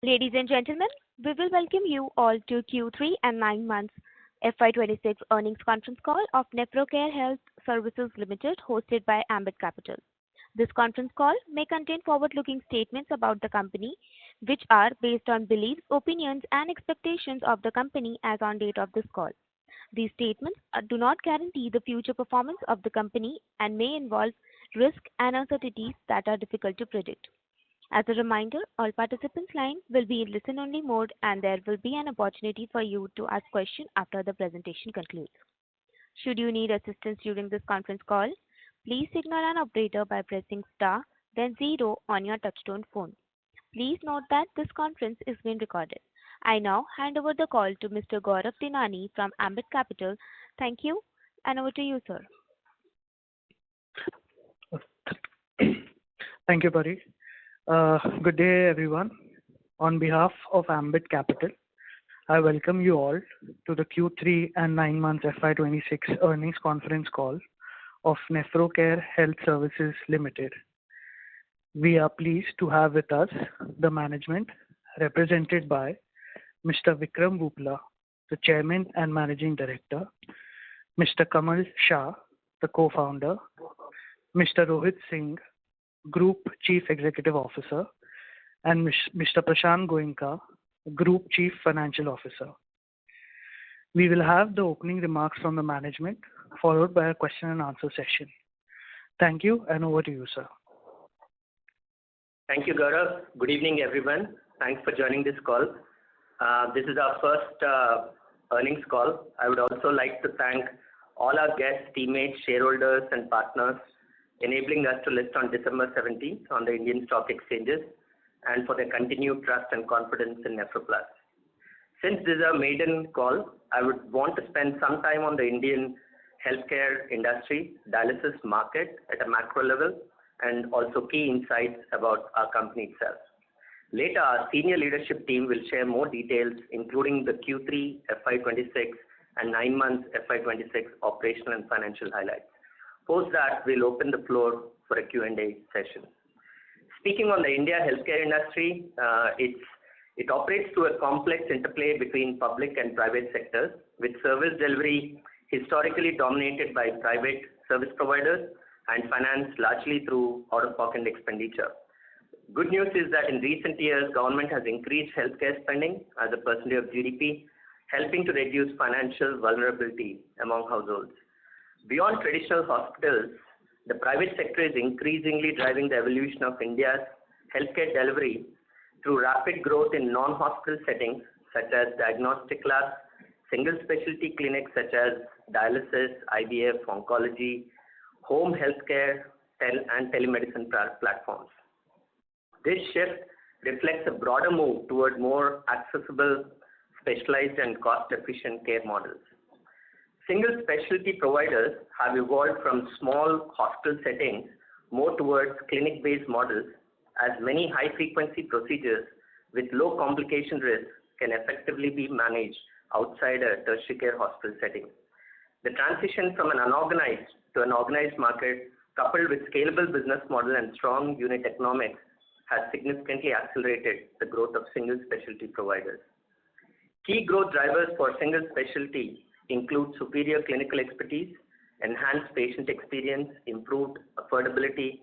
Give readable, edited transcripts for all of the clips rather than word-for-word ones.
Ladies and gentlemen, we will welcome you all to Q3 and 9 months FY26 earnings conference call of Nephrocare Health Services Limited, hosted by Ambit Capital. This conference call may contain forward-looking statements about the company, which are based on beliefs, opinions, and expectations of the company as on date of this call. These statements do not guarantee the future performance of the company and may involve risks and uncertainties that are difficult to predict. As a reminder, all participants' lines will be in listen-only mode, and there will be an opportunity for you to ask questions after the presentation concludes. Should you need assistance during this conference call, please signal an operator by pressing star, then zero on your touchtone phone. Please note that this conference is being recorded. I now hand over the call to Mr. Gaurav Tinani from Ambit Capital. Thank you, and over to you, sir. Thank you, Pari. Good day, everyone. On behalf of Ambit Capital, I welcome you all to the Q3 and 9 months FY26 earnings conference call of Nephrocare Health Services Limited. We are pleased to have with us the management represented by Mr. Vikram Bhupla, the Chairman and Managing Director, Mr. Kamal Shah, the Co-founder, Mr. Rohit Singh, Group Chief Executive Officer, and Mr. Prashant Goenka, Group Chief Financial Officer. We will have the opening remarks from the management, followed by a question and answer session. Thank you, and over to you, sir. Thank you, Gaurav. Good evening, everyone. Thanks for joining this call. This is our first earnings call. I would also like to thank all our guests, teammates, shareholders, and partners enabling us to list on December 17th on the Indian stock exchanges and for their continued trust and confidence in NephroPlus. Since this is a maiden call, I would want to spend some time on the Indian healthcare industry, dialysis market at a macro level, and also key insights about our company itself. Later, our senior leadership team will share more details, including the Q3 FY26 and 9 months FY26 operational and financial highlights. Post that, we'll open the floor for a Q&A session. Speaking on the India healthcare industry, it operates through a complex interplay between public and private sectors, with service delivery historically dominated by private service providers and financed largely through out-of-pocket expenditure. Good news is that in recent years, government has increased healthcare spending as a percentage of GDP, helping to reduce financial vulnerability among households. Beyond traditional hospitals, the private sector is increasingly driving the evolution of India's healthcare delivery through rapid growth in non-hospital settings such as diagnostic labs, single specialty clinics such as dialysis, IVF, oncology, home healthcare, and telemedicine platforms. This shift reflects a broader move toward more accessible, specialized, and cost-efficient care models. Single specialty providers have evolved from small hospital settings more towards clinic-based models, as many high-frequency procedures with low complication risk can effectively be managed outside a tertiary care hospital setting. The transition from an unorganized to an organized market, coupled with scalable business model and strong unit economics, has significantly accelerated the growth of single specialty providers. Key growth drivers for single specialty include superior clinical expertise, enhanced patient experience, improved affordability,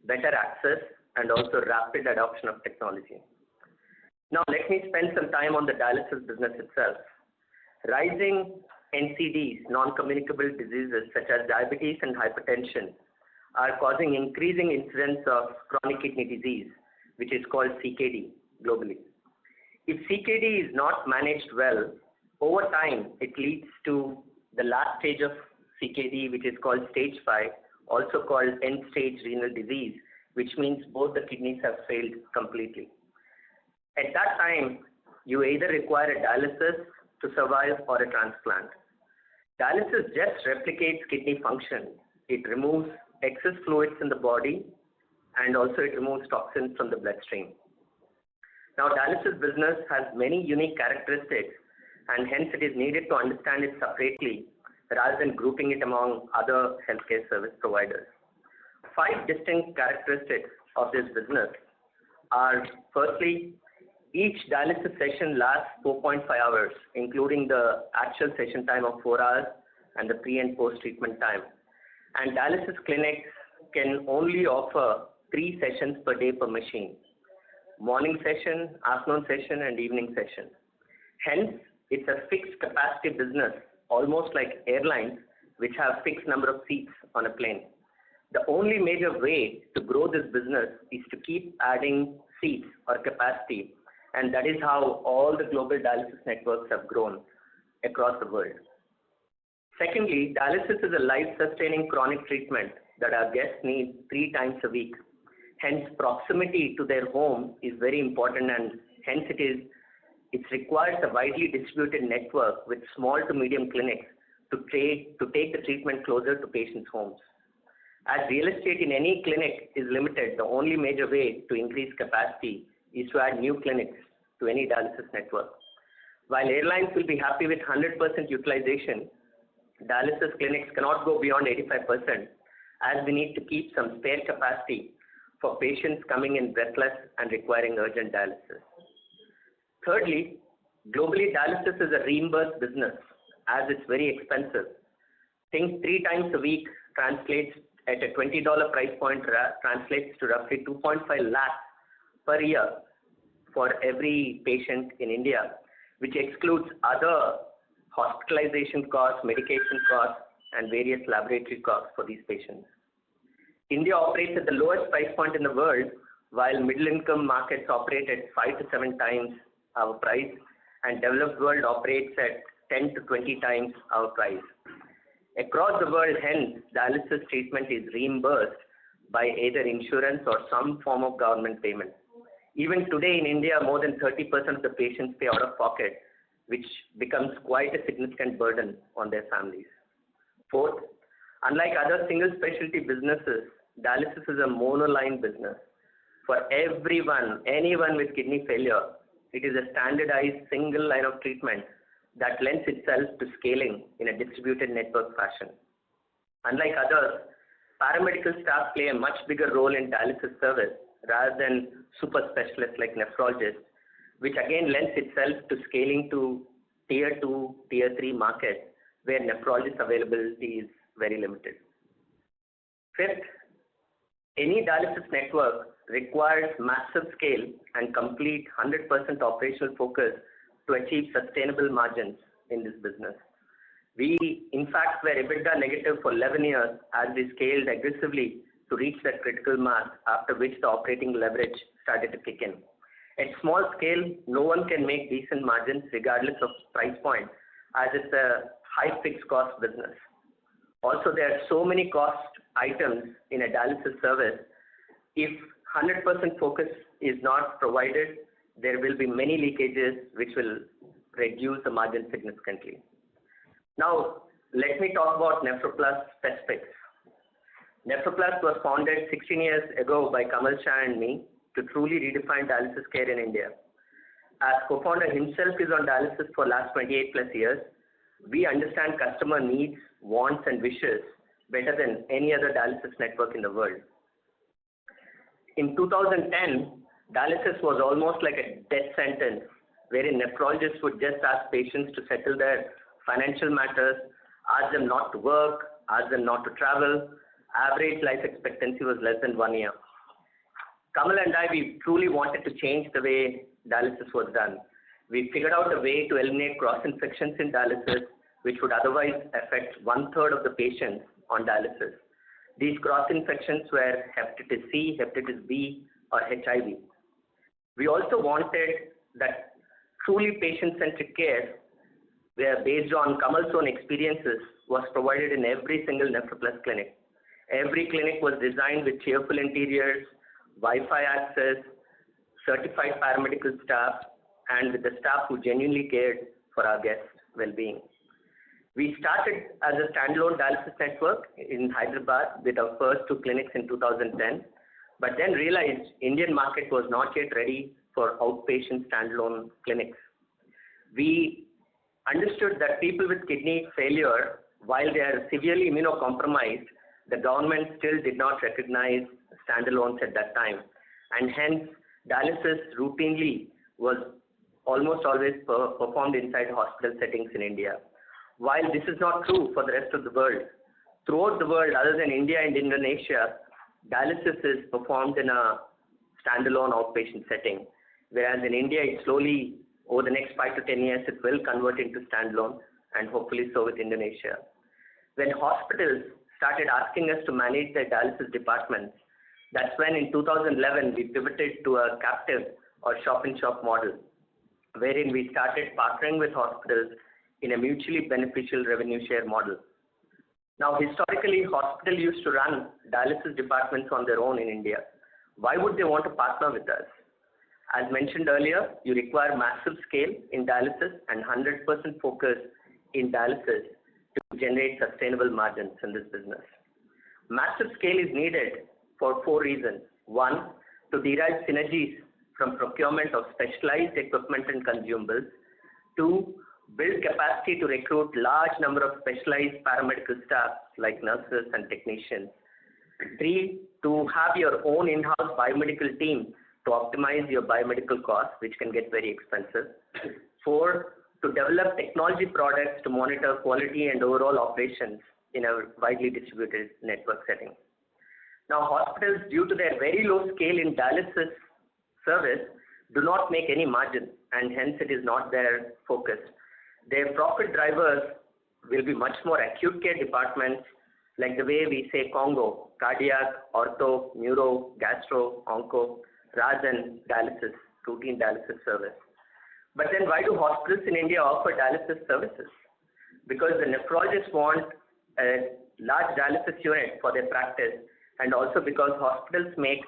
better access, and also rapid adoption of technology. Now, let me spend some time on the dialysis business itself. Rising NCDs, non-communicable diseases such as diabetes and hypertension, are causing increasing incidence of chronic kidney disease, which is called CKD globally. If CKD is not managed well, over time, it leads to the last stage of CKD, which is called stage 5, also called end-stage renal disease, which means both the kidneys have failed completely. At that time, you either require a dialysis to survive or a transplant. Dialysis just replicates kidney function. It removes excess fluids in the body, and also it removes toxins from the bloodstream. Now, dialysis business has many unique characteristics, and hence it is needed to understand it separately rather than grouping it among other healthcare service providers. 5 distinct characteristics of this business are, firstly, Each dialysis session lasts 4.5 hours, including the actual session time of 4 hours and the pre and post treatment time. And dialysis clinics can only offer 3 sessions per day per machine: morning session, afternoon session, and evening session. Hence, it's a fixed capacity business, almost like airlines, which have fixed number of seats on a plane. The only major way to grow this business is to keep adding seats or capacity, and that is how all the global dialysis networks have grown across the world. Secondly, dialysis is a life-sustaining chronic treatment that our guests need 3 times a week. Hence, proximity to their home is very important, and hence it requires a widely distributed network with small to medium clinics to take the treatment closer to patients' homes. As real estate in any clinic is limited, the only major way to increase capacity is to add new clinics to any dialysis network. While airlines will be happy with 100% utilization, dialysis clinics cannot go beyond 85%, as we need to keep some spare capacity for patients coming in breathless and requiring urgent dialysis. Thirdly, globally, dialysis is a reimbursed business, as it's very expensive. Think 3 times a week translates at a $20 price point, translates to roughly 2.5 lakhs per year for every patient in India, which excludes other hospitalization costs, medication costs, and various laboratory costs for these patients. India operates at the lowest price point in the world, while middle-income markets operate at 5 to 7 times our price, and developed world operates at 10 to 20 times our price. Across the world, hence, dialysis treatment is reimbursed by either insurance or some form of government payment. Even today in India, more than 30% of the patients pay out of pocket, which becomes quite a significant burden on their families. Fourth, unlike other single specialty businesses, dialysis is a monoline business. For anyone with kidney failure, it is a standardized single line of treatment that lends itself to scaling in a distributed network fashion. Unlike others, paramedical staff play a much bigger role in dialysis service rather than super specialists like nephrologists, which again lends itself to scaling to tier 2, tier 3 markets where nephrologist availability is very limited. Fifth, any dialysis network requires massive scale and complete 100% operational focus to achieve sustainable margins in this business. We, in fact, were EBITDA negative for 11 years as we scaled aggressively to reach that critical mass, after which the operating leverage started to kick in. At small scale, no one can make decent margins regardless of price point, as it's a high fixed cost business. Also, there are so many cost items in a dialysis service. If 100% focus is not provided, there will be many leakages which will reduce the margin significantly. Now, let me talk about NephroPlus specifics. NephroPlus was founded 16 years ago by Kamal Shah and me to truly redefine dialysis care in India. As co-founder himself is on dialysis for last 28 plus years, we understand customer needs, wants, and wishes better than any other dialysis network in the world. In 2010, dialysis was almost like a death sentence, wherein nephrologists would just ask patients to settle their financial matters, ask them not to work, ask them not to travel. Average life expectancy was less than 1 year. Kamal and I, we truly wanted to change the way dialysis was done. We figured out a way to eliminate cross-infections in dialysis, which would otherwise affect 1/3 of the patients on dialysis. These cross-infections were hepatitis C, hepatitis B, or HIV. We also wanted that truly patient-centric care, where based on Kamal's own experiences, was provided in every single NephroPlus clinic. Every clinic was designed with cheerful interiors, Wi-Fi access, certified paramedical staff, and with the staff who genuinely cared for our guests' well-being. We started as a standalone dialysis network in Hyderabad with our first 2 clinics in 2010, but then realized Indian market was not yet ready for outpatient standalone clinics. We understood that people with kidney failure, while they are severely immunocompromised, the government still did not recognize standalones at that time, and hence dialysis routinely was almost always performed inside hospital settings in India. While this is not true for the rest of the world, throughout the world other than India and Indonesia, dialysis is performed in a standalone outpatient setting, whereas in India, it slowly, over the next 5 to 10 years, it will convert into standalone, and hopefully so with Indonesia. When hospitals started asking us to manage their dialysis departments, that's when in 2011 we pivoted to a captive or shop-in-shop model, wherein we started partnering with hospitals in a mutually beneficial revenue share model. Now, historically, hospitals used to run dialysis departments on their own in India. Why would they want to partner with us? As mentioned earlier, you require massive scale in dialysis and 100% focus in dialysis to generate sustainable margins in this business. Massive scale is needed for 4 reasons. 1, to derive synergies from procurement of specialized equipment and consumables. 2, build capacity to recruit large number of specialized paramedical staff like nurses and technicians. 3, to have your own in-house biomedical team to optimize your biomedical costs, which can get very expensive. 4, to develop technology products to monitor quality and overall operations in a widely distributed network setting. Now, hospitals, due to their very low scale in dialysis service, do not make any margin, and hence it is not their focus. Their profit drivers will be much more acute care departments, like the way we say Congo, cardiac, ortho, neuro, gastro, onco, rather than dialysis, routine dialysis service. But then why do hospitals in India offer dialysis services? Because the nephrologists want a large dialysis unit for their practice, and also because hospitals make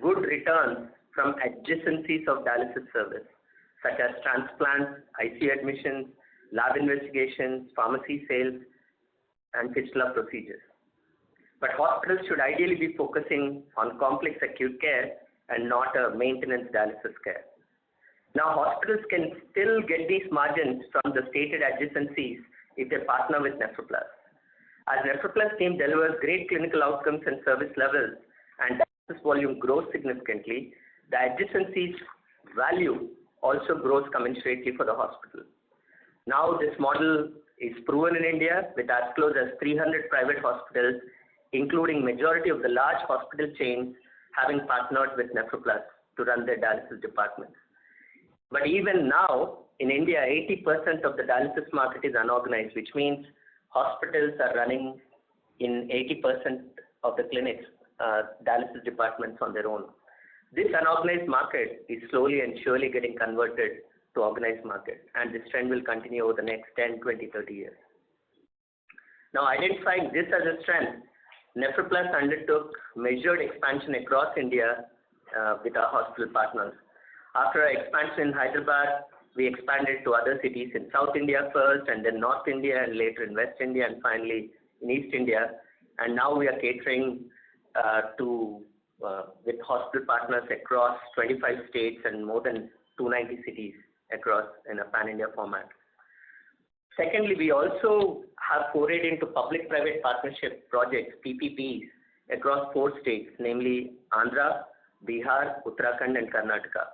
good returns from adjacencies of dialysis service, such as transplants, ICU admissions, lab investigations, pharmacy sales, and fistula procedures. But hospitals should ideally be focusing on complex acute care and not a maintenance dialysis care. Now, hospitals can still get these margins from the stated adjacencies if they partner with Nephrocare. As Nephrocare team delivers great clinical outcomes and service levels, and dialysis volume grows significantly, the adjacencies value also grows commensurately for the hospital. Now, this model is proven in India with as close as 300 private hospitals, including majority of the large hospital chains having partnered with Nephrocare to run their dialysis departments. But even now, in India, 80% of the dialysis market is unorganized, which means hospitals are running in 80% of the clinics, dialysis departments on their own. This unorganized market is slowly and surely getting converted to organized market, and this trend will continue over the next 10, 20, 30 years. Now, identifying this as a trend, Nephrocare undertook measured expansion across India with our hospital partners. After our expansion in Hyderabad, we expanded to other cities in South India first, and then North India, and later in West India, and finally in East India. And now we are catering with hospital partners across 25 states and more than 290 cities across in a pan-India format. Secondly, we also have forayed into public-private partnership projects, PPPs, across 4 states, namely Andhra, Bihar, Uttarakhand, and Karnataka.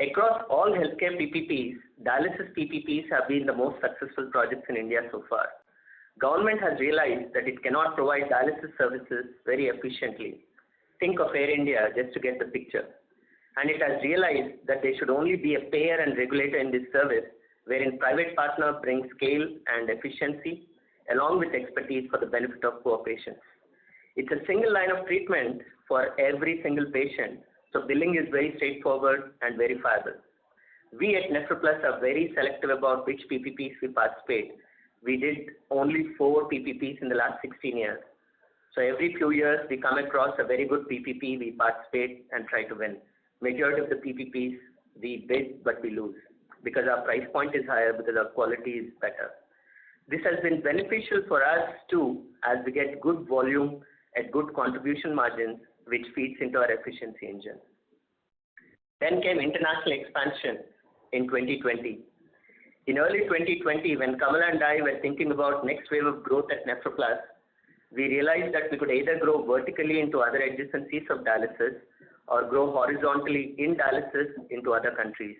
Across all healthcare PPPs, dialysis PPPs have been the most successful projects in India so far. Government has realized that it cannot provide dialysis services very efficiently. Think of Air India just to get the picture. And it has realized that they should only be a payer and regulator in this service, wherein private partner brings scale and efficiency along with expertise for the benefit of poor patients. It's a single line of treatment for every single patient, so billing is very straightforward and verifiable. We at Nephrocare are very selective about which PPPs we participate. We did only 4 PPPs in the last 16 years. So every few years we come across a very good PPP, we participate and try to win. Majority of the PPPs we bid but we lose because our price point is higher, because our quality is better. This has been beneficial for us too, as we get good volume at good contribution margins, which feeds into our efficiency engine. Then came international expansion in 2020. In early 2020, when Kamala and I were thinking about next wave of growth at Nephrocare, we realized that we could either grow vertically into other adjacencies of dialysis or grow horizontally in dialysis into other countries.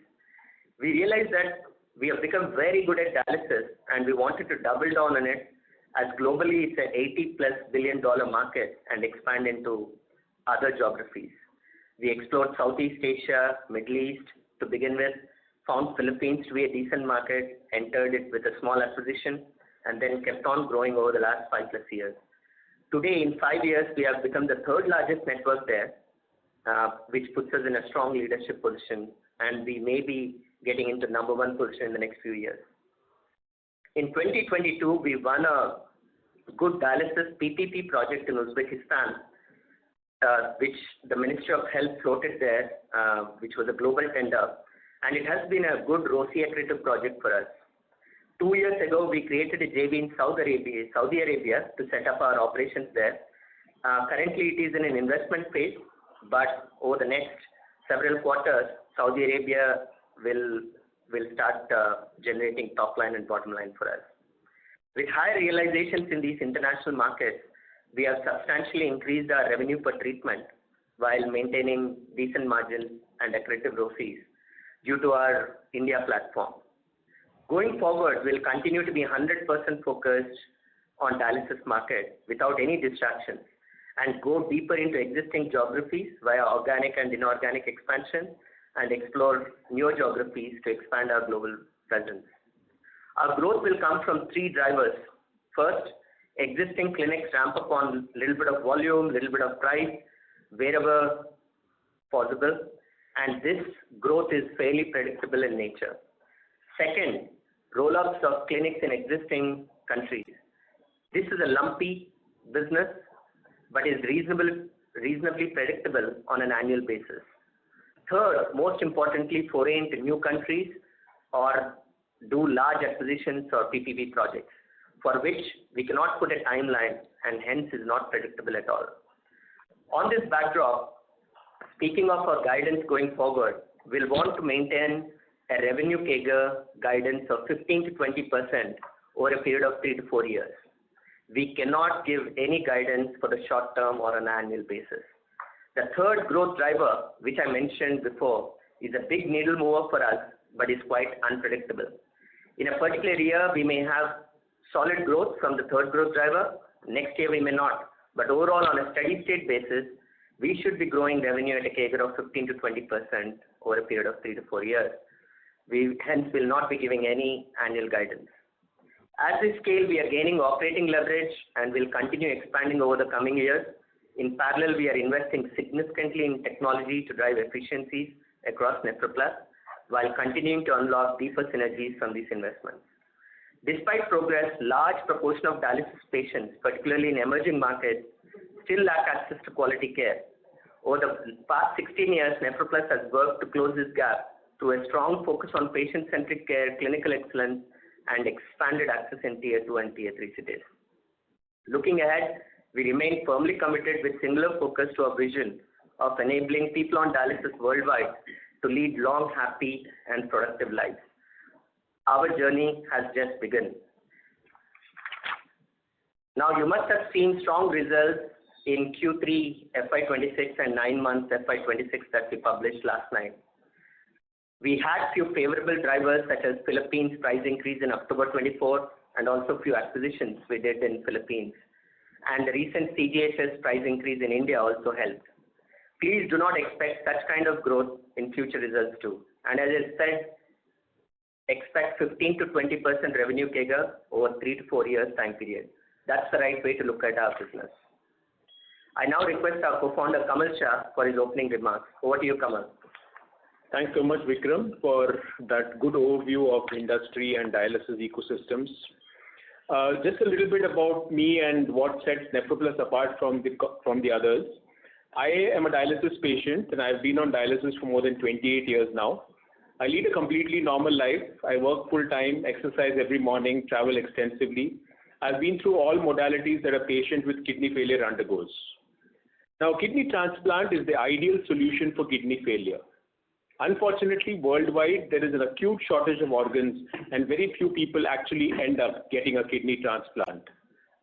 We realized that we have become very good at dialysis and we wanted to double down on it, as globally it's an $80+ billion market, and expand into other geographies. We explored Southeast Asia, Middle East to begin with, found Philippines to be a decent market, entered it with a small acquisition, and then kept on growing over the last 5+ years. Today, in 5 years, we have become the third largest network there, which puts us in a strong leadership position, and we may be getting into #1 position in the next few years. In 2022, we won a good dialysis PPP project in Uzbekistan, which the Ministry of Health floated there, which was a global tender, and it has been a good ROCE accretive project for us. 2 years ago, we created a JV in Saudi Arabia to set up our operations there. Currently, it is in an investment phase, but over the next several quarters, Saudi Arabia will start generating top line and bottom line for us. With higher realizations in these international markets, we have substantially increased our revenue per treatment while maintaining decent margins and accretive ROCEs due to our India platform. Going forward, we'll continue to be 100% focused on dialysis market without any distractions, and go deeper into existing geographies via organic and inorganic expansion, and explore newer geographies to expand our global presence. Our growth will come from 3 drivers. First, existing clinics ramp up on a little bit of volume, little bit of price, wherever possible, and this growth is fairly predictable in nature. Second, roll-ups of clinics in existing countries. This is a lumpy business, but is reasonably predictable on an annual basis. Third, most importantly, foray into new countries or do large acquisitions or PPP projects, for which we cannot put a timeline and hence is not predictable at all. On this backdrop, speaking of our guidance going forward, we'll want to maintain a revenue CAGR guidance of 15 to 20% over a period of 3 to 4 years. We cannot give any guidance for the short term or on an annual basis. The third growth driver, which I mentioned before, is a big needle mover for us, but is quite unpredictable. In a particular year, we may have solid growth from the third growth driver. Next year, we may not. But overall, on a steady state basis, we should be growing revenue at a CAGR of 15 to 20% over a period of 3 to 4 years. We hence will not be giving any annual guidance. As we scale, we are gaining operating leverage and will continue expanding over the coming years. In parallel, we are investing significantly in technology to drive efficiencies across NephroPlus, while continuing to unlock deeper synergies from these investments. Despite progress, large proportion of dialysis patients, particularly in emerging markets, still lack access to quality care. Over the past 16 years, NephroPlus has worked to close this gap through a strong focus on patient-centric care, clinical excellence, and expanded access in Tier 2 and Tier 3 cities. Looking ahead, we remain firmly committed with singular focus to our vision of enabling people on dialysis worldwide to lead long, happy, and productive lives. Our journey has just begun. Now, you must have seen strong results in Q3 FY26 and 9 months FY26 that we published last night. We had few favorable drivers such as Philippines price increase in October 24 and also few acquisitions we did in Philippines. And the recent CGHS price increase in India also helped. Please do not expect such kind of growth in future results too. And as I said, expect 15 to 20% revenue CAGR over 3 to 4 years time period. That's the right way to look at our business. I now request our co-founder Kamal Shah for his opening remarks. Over to you, Kamal. Thanks so much, Vikram, for that good overview of industry and dialysis ecosystems. Just a little bit about me and what sets NephroPlus apart from the others. I am a dialysis patient and I've been on dialysis for more than 28 years now. I lead a completely normal life. I work full-time, exercise every morning, travel extensively. I've been through all modalities that a patient with kidney failure undergoes. Now, kidney transplant is the ideal solution for kidney failure. Unfortunately, worldwide, there is an acute shortage of organs and very few people actually end up getting a kidney transplant.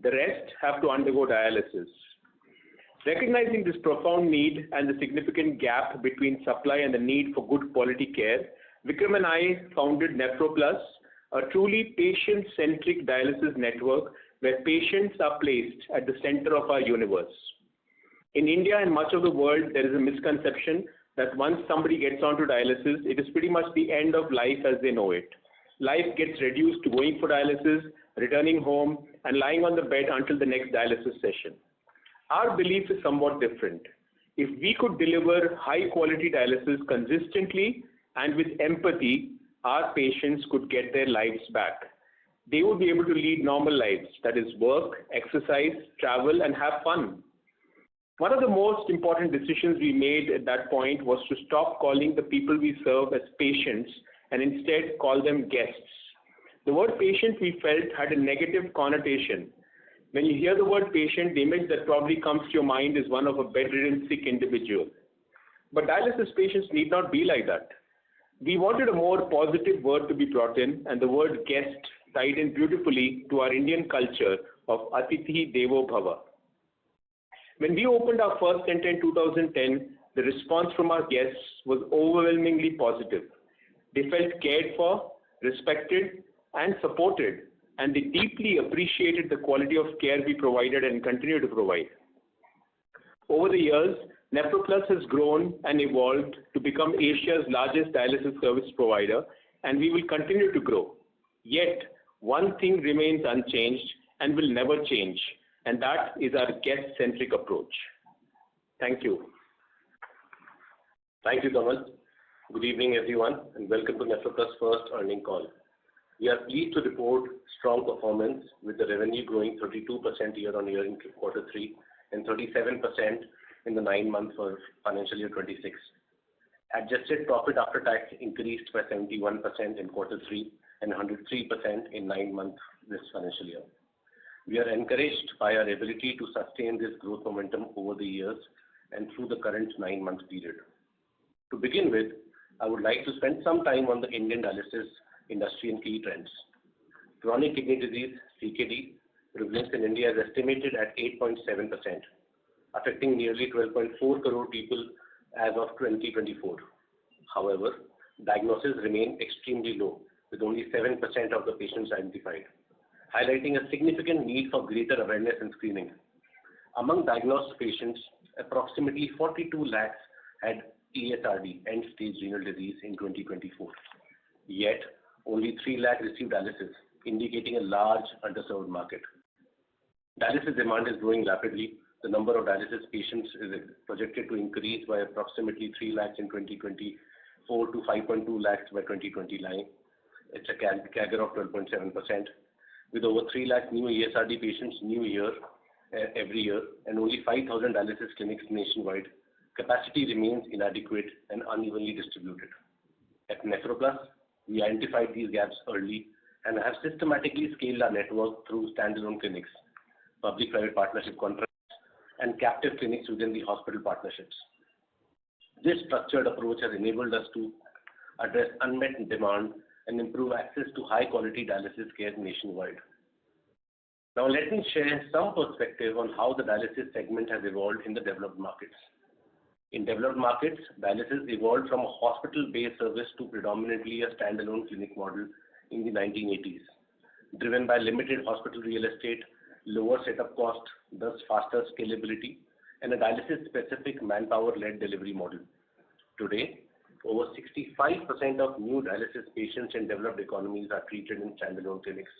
The rest have to undergo dialysis. Recognizing this profound need and the significant gap between supply and the need for good quality care, Vikram and I founded NephroPlus, a truly patient-centric dialysis network where patients are placed at the center of our universe. In India and much of the world, there is a misconception that once somebody gets onto dialysis, it is pretty much the end of life as they know it. Life gets reduced to going for dialysis, returning home, and lying on the bed until the next dialysis session. Our belief is somewhat different. If we could deliver high-quality dialysis consistently and with empathy, our patients could get their lives back. They would be able to lead normal lives, that is work, exercise, travel, and have fun. One of the most important decisions we made at that point was to stop calling the people we serve as patients and instead call them guests. The word patient, we felt, had a negative connotation. When you hear the word patient, the image that probably comes to your mind is one of a bedridden, sick individual. But dialysis patients need not be like that. We wanted a more positive word to be brought in, and the word guest tied in beautifully to our Indian culture of Atithi Devo Bhava. When we opened our first center in 2010, the response from our guests was overwhelmingly positive. They felt cared for, respected, and supported, and they deeply appreciated the quality of care we provided and continue to provide. Over the years, NephroPlus has grown and evolved to become Asia's largest dialysis service provider, and we will continue to grow. Yet, one thing remains unchanged and will never change, and that is our guest-centric approach. Thank you. Thank you, Kamal. Good evening, everyone, and welcome to NephroPlus' first earnings call. We are pleased to report strong performance with the revenue growing 32% year-on-year in Q3 and 37% in the 9 months for financial year 26. Adjusted profit after tax increased by 71% in Q3 and 103% in 9 months this financial year. We are encouraged by our ability to sustain this growth momentum over the years and through the current 9-month period. To begin with, I would like to spend some time on the Indian dialysis industry and key trends. Chronic kidney disease, CKD, prevalence in India is estimated at 8.7%, affecting nearly 12.4 crore people as of 2024. However, diagnoses remain extremely low, with only 7% of the patients identified, highlighting a significant need for greater awareness and screening. Among diagnosed patients, approximately 42 lakhs had ESRD, end-stage renal disease, in 2024. Yet, only 3 lakh received dialysis, indicating a large underserved market. Dialysis demand is growing rapidly. The number of dialysis patients is projected to increase by approximately 3 lakhs in 2024 to 5.2 lakhs by 2029. It's a CAGR of 12.7%. With over 3 lakh new ESRD patients every year, and only 5,000 dialysis clinics nationwide, capacity remains inadequate and unevenly distributed. At NephroPlus, we identified these gaps early and have systematically scaled our network through standalone clinics, public-private partnership contracts, and captive clinics within the hospital partnerships. This structured approach has enabled us to address unmet demand and improve access to high-quality dialysis care nationwide. Now, let me share some perspective on how the dialysis segment has evolved in the developed markets. In developed markets, dialysis evolved from a hospital-based service to predominantly a standalone clinic model in the 1980s, driven by limited hospital real estate, lower setup cost, thus faster scalability, and a dialysis-specific manpower-led delivery model. Today, over 65% of new dialysis patients in developed economies are treated in standalone clinics,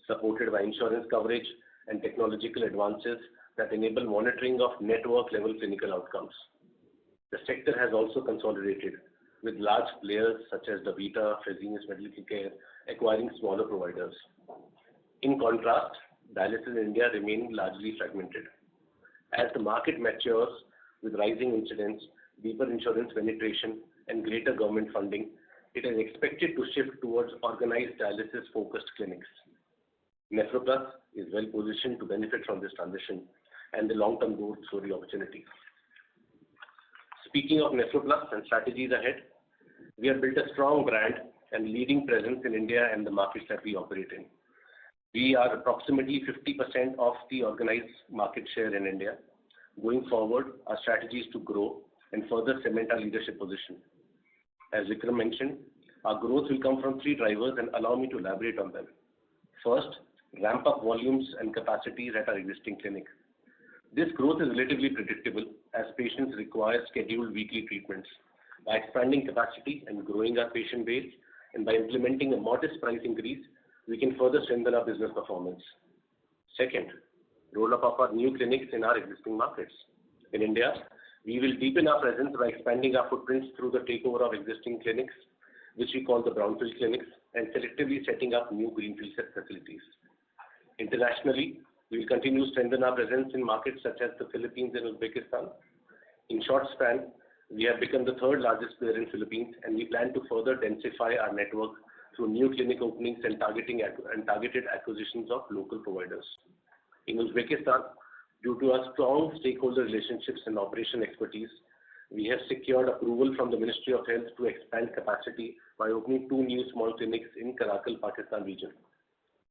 supported by insurance coverage and technological advances that enable monitoring of network-level clinical outcomes. The sector has also consolidated, with large players such as DaVita, Fresenius Medical Care acquiring smaller providers. In contrast, dialysis in India remains largely fragmented. As the market matures with rising incidence, deeper insurance penetration, and greater government funding, it is expected to shift towards organized dialysis-focused clinics. NephroPlus is well positioned to benefit from this transition and the long-term growth story opportunity. Speaking of NephroPlus and strategies ahead, we have built a strong brand and leading presence in India and the markets that we operate in. We are approximately 50% of the organized market share in India. Going forward, our strategy is to grow and further cement our leadership position. As Vikram mentioned, our growth will come from three drivers, and allow me to elaborate on them. First, ramp up volumes and capacities at our existing clinic. This growth is relatively predictable as patients require scheduled weekly treatments. By expanding capacity and growing our patient base, and by implementing a modest price increase, we can further strengthen our business performance. Second, roll up of our new clinics in our existing markets. In India, we will deepen our presence by expanding our footprints through the takeover of existing clinics, which we call the brownfield clinics, and selectively setting up new greenfield facilities. Internationally, we will continue to strengthen our presence in markets such as the Philippines and Uzbekistan. In short span, we have become the third largest player in Philippines, and we plan to further densify our network through new clinic openings and targeted acquisitions of local providers. In Uzbekistan, due to our strong stakeholder relationships and operation expertise, we have secured approval from the Ministry of Health to expand capacity by opening 2 new small clinics in Karakkal, Pakistan region.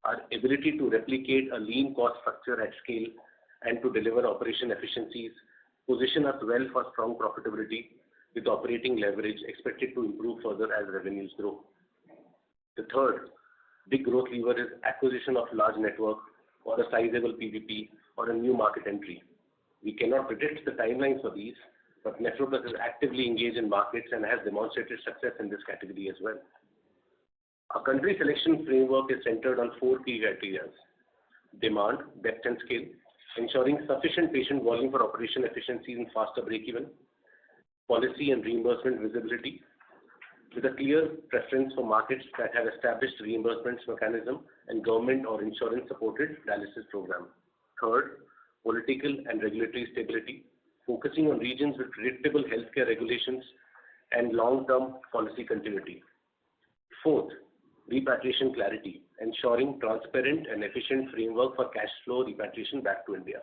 Our ability to replicate a lean cost structure at scale and to deliver operation efficiencies position us well for strong profitability, with operating leverage expected to improve further as revenues grow. The third big growth lever is acquisition of large network or a sizable PPP or a new market entry. We cannot predict the timelines for these, but Nephrocare is actively engaged in markets and has demonstrated success in this category as well. Our country selection framework is centered on 4 key criteria: demand, depth and scale, ensuring sufficient patient volume for operation efficiencies and faster break-even, policy and reimbursement visibility, with a clear preference for markets that have established reimbursement mechanism and government or insurance-supported dialysis program. Third, political and regulatory stability, focusing on regions with predictable healthcare regulations and long-term policy continuity. Fourth, repatriation clarity, ensuring transparent and efficient framework for cash flow repatriation back to India.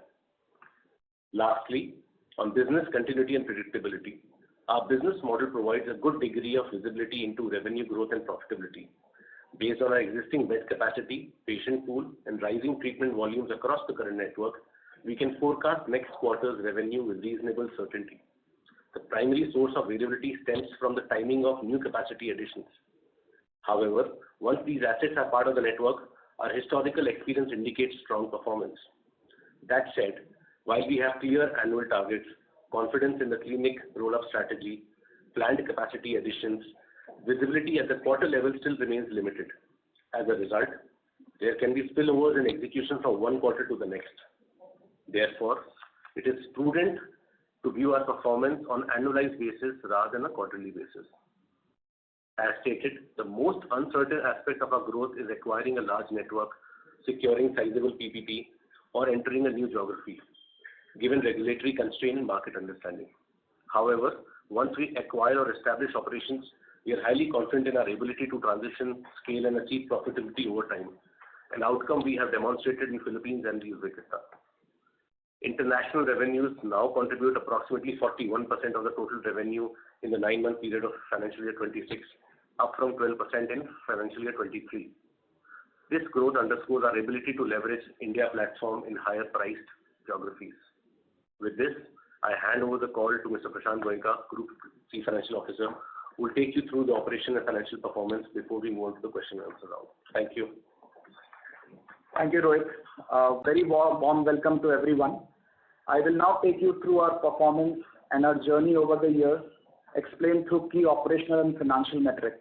Lastly, on business continuity and predictability, our business model provides a good degree of visibility into revenue growth and profitability. Based on our existing bed capacity, patient pool, and rising treatment volumes across the current network, we can forecast next quarter's revenue with reasonable certainty. The primary source of variability stems from the timing of new capacity additions. However, once these assets are part of the network, our historical experience indicates strong performance. That said, while we have clear annual targets, confidence in the clinic roll-up strategy, planned capacity additions, visibility at the quarter level still remains limited. As a result, there can be spillovers in execution from one quarter to the next. Therefore, it is prudent to view our performance on annualized basis rather than a quarterly basis. As stated, the most uncertain aspect of our growth is acquiring a large network, securing sizable PPP, or entering a new geography, given regulatory constraint and market understanding. However, once we acquire or establish operations, we are highly confident in our ability to transition, scale, and achieve profitability over time, an outcome we have demonstrated in Philippines and Uzbekistan. International revenues now contribute approximately 41% of the total revenue in the 9-month period of financial year 26, up from 12% in financial year 23. This growth underscores our ability to leverage India platform in higher priced geographies. With this, I hand over the call to Mr. Prashant Goenka, Group Chief Financial Officer, who will take you through the operation and financial performance before we move on to the question and answer round. Thank you. Thank you, Rohit. Very warm welcome to everyone. I will now take you through our performance and our journey over the years, explained through key operational and financial metrics.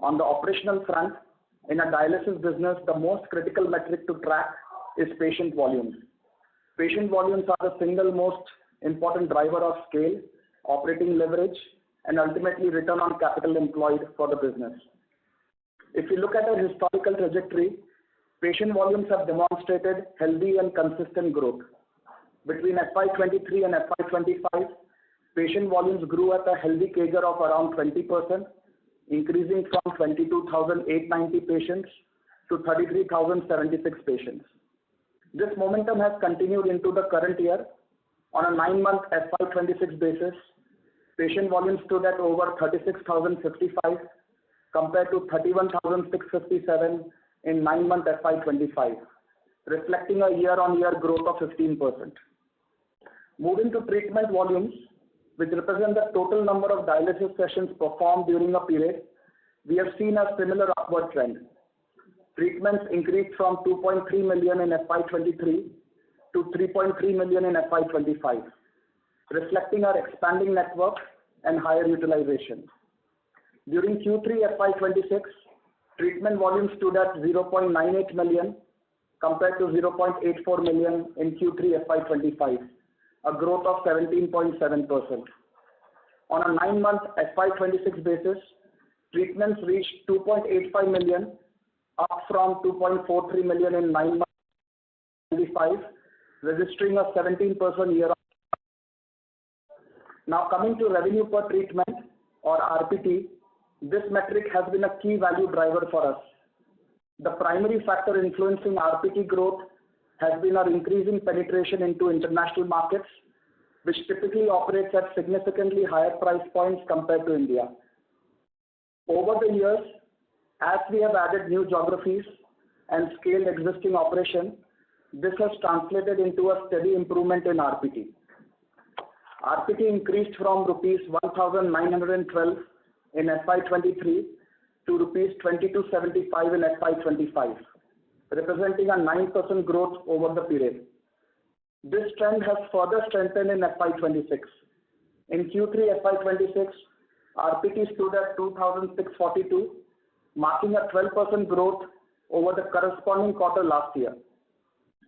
On the operational front, in a dialysis business, the most critical metric to track is patient volumes. Patient volumes are the single most important driver of scale, operating leverage, and ultimately return on capital employed for the business. If you look at our historical trajectory, patient volumes have demonstrated healthy and consistent growth. Between FY23 and FY25, patient volumes grew at a healthy CAGR of around 20%, increasing from 22,890 patients to 33,076 patients. This momentum has continued into the current year. On a 9-month FY26 basis, patient volumes stood at over 36,055 compared to 31,657 in 9-month FY25, reflecting a year-on-year growth of 15%. Moving to treatment volumes, which represent the total number of dialysis sessions performed during a period, we have seen a similar upward trend. Treatments increased from 2.3 million in FY23 to 3.3 million in FY25, reflecting our expanding network and higher utilization. During Q3 FY26, treatment volumes stood at 0.98 million compared to 0.84 million in Q3 FY25, a growth of 17.7%. On a 9-month FY26 basis, treatments reached 2.85 million, up from 2.43 million in 9 months 25, registering a 17% year. Now coming to revenue per treatment or RPT, this metric has been a key value driver for us. The primary factor influencing RPT growth has been our increasing penetration into international markets, which typically operates at significantly higher price points compared to India. Over the years, as we have added new geographies and scaled existing operations, this has translated into a steady improvement in RPT. RPT increased from rupees 1,912 in FY23 to rupees 2,275 in FY25, representing a 9% growth over the period. This trend has further strengthened in FY26. In Q3 FY26, RPT stood at 2,642, marking a 12% growth over the corresponding quarter last year.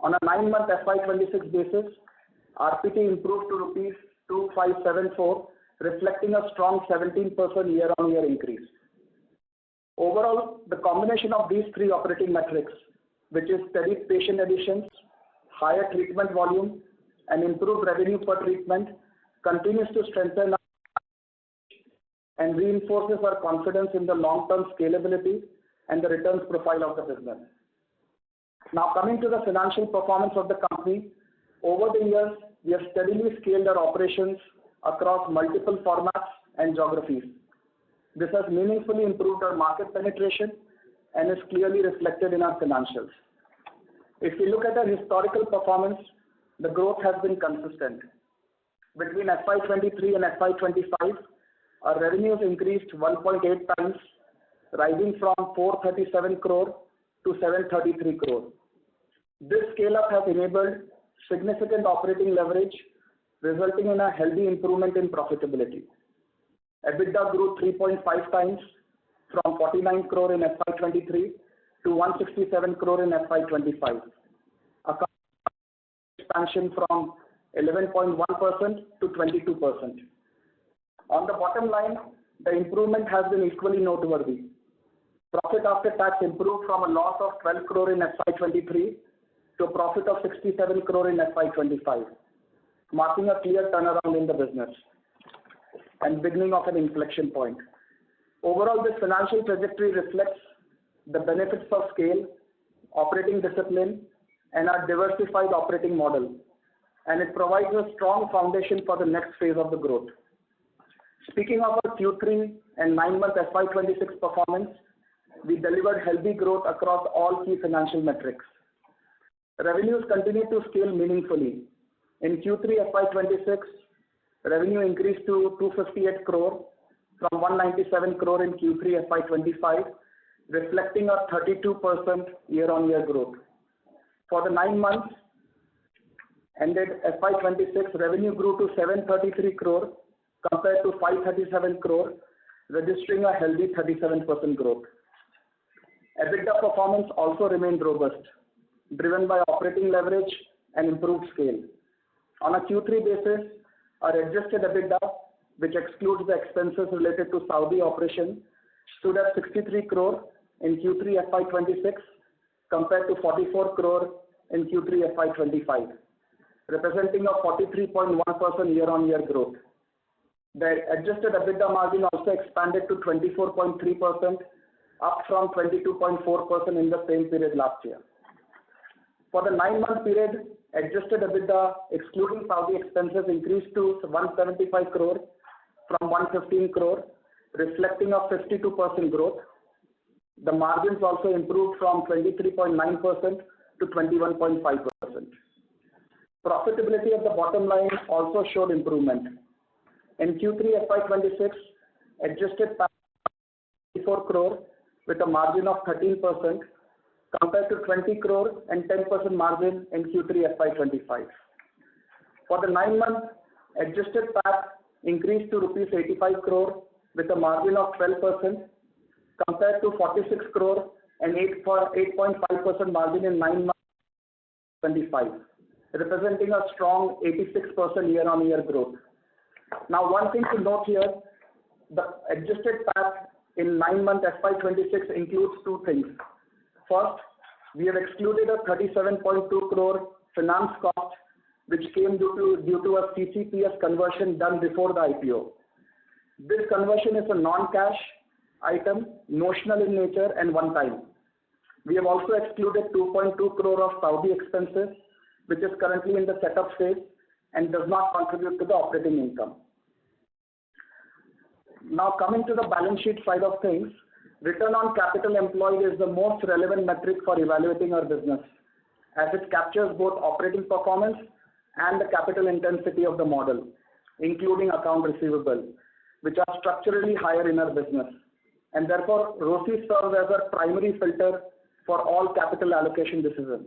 On a 9-month FY26 basis, RPT improved to rupees 2,574, reflecting a strong 17% year-on-year increase. Overall, the combination of these three operating metrics, which is steady patient additions, higher treatment volume, and improved revenue per treatment, continues to strengthen and reinforces our confidence in the long-term scalability and the returns profile of the business. Now coming to the financial performance of the company, over the years, we have steadily scaled our operations across multiple formats and geographies. This has meaningfully improved our market penetration and is clearly reflected in our financials. If we look at our historical performance, the growth has been consistent. Between FY23 and FY25, our revenues increased 1.8 times, rising from 437 crore to 733 crore. This scale-up has enabled significant operating leverage, resulting in a healthy improvement in profitability. EBITDA grew 3.5 times from 49 crore in FY23 to 167 crore in FY25, a expansion from 11.1% to 22%. On the bottom line, the improvement has been equally noteworthy. Profit after tax improved from a loss of 12 crore in FY23 to a profit of 67 crore in FY25, marking a clear turnaround in the business and beginning of an inflection point. Overall, this financial trajectory reflects the benefits of scale, operating discipline, and our diversified operating model, and it provides a strong foundation for the next phase of the growth. Speaking of our Q3 and 9-month FY26 performance, we delivered healthy growth across all key financial metrics. Revenues continue to scale meaningfully. In Q3 FY26, revenue increased to 258 crore from 197 crore in Q3 FY25, reflecting a 32% year-on-year growth. For the 9 months ended FY26, revenue grew to 733 crore compared to 537 crore, registering a healthy 37% growth. EBITDA performance also remained robust, driven by operating leverage and improved scale. On a Q3 basis, our adjusted EBITDA, which excludes the expenses related to Saudi operation, stood at 63 crore in Q3 FY26 compared to 44 crore in Q3 FY25, representing a 43.1% year-on-year growth. The adjusted EBITDA margin also expanded to 24.3%, up from 22.4% in the same period last year. For the 9-month period, adjusted EBITDA, excluding Saudi expenses, increased to 175 crore from 115 crore, reflecting a 52% growth. The margins also improved from 23.9% to 21.5%. Profitability at the bottom line also showed improvement. In Q3 FY26, adjusted PAT 24 crore with a margin of 13% compared to 20 crore and 10% margin in Q3 FY25. For the 9 months, adjusted PAT increased to rupees 85 crore with a margin of 12% compared to 46 crore and 8.5% margin in 9 months 25, representing a strong 86% year-on-year growth. Now, one thing to note here, the adjusted PAT in 9 months FY26 includes two things. First, we have excluded a 37.2 crore finance cost which came due to a CCPS conversion done before the IPO. This conversion is a non-cash item, notional in nature and one time. We have also excluded 2.2 crore of Saudi expenses, which is currently in the setup phase and does not contribute to the operating income. Now coming to the balance sheet side of things, return on capital employed is the most relevant metric for evaluating our business, as it captures both operating performance and the capital intensity of the model, including account receivable, which are structurally higher in our business. And therefore, ROCE serves as a primary filter for all capital allocation decisions.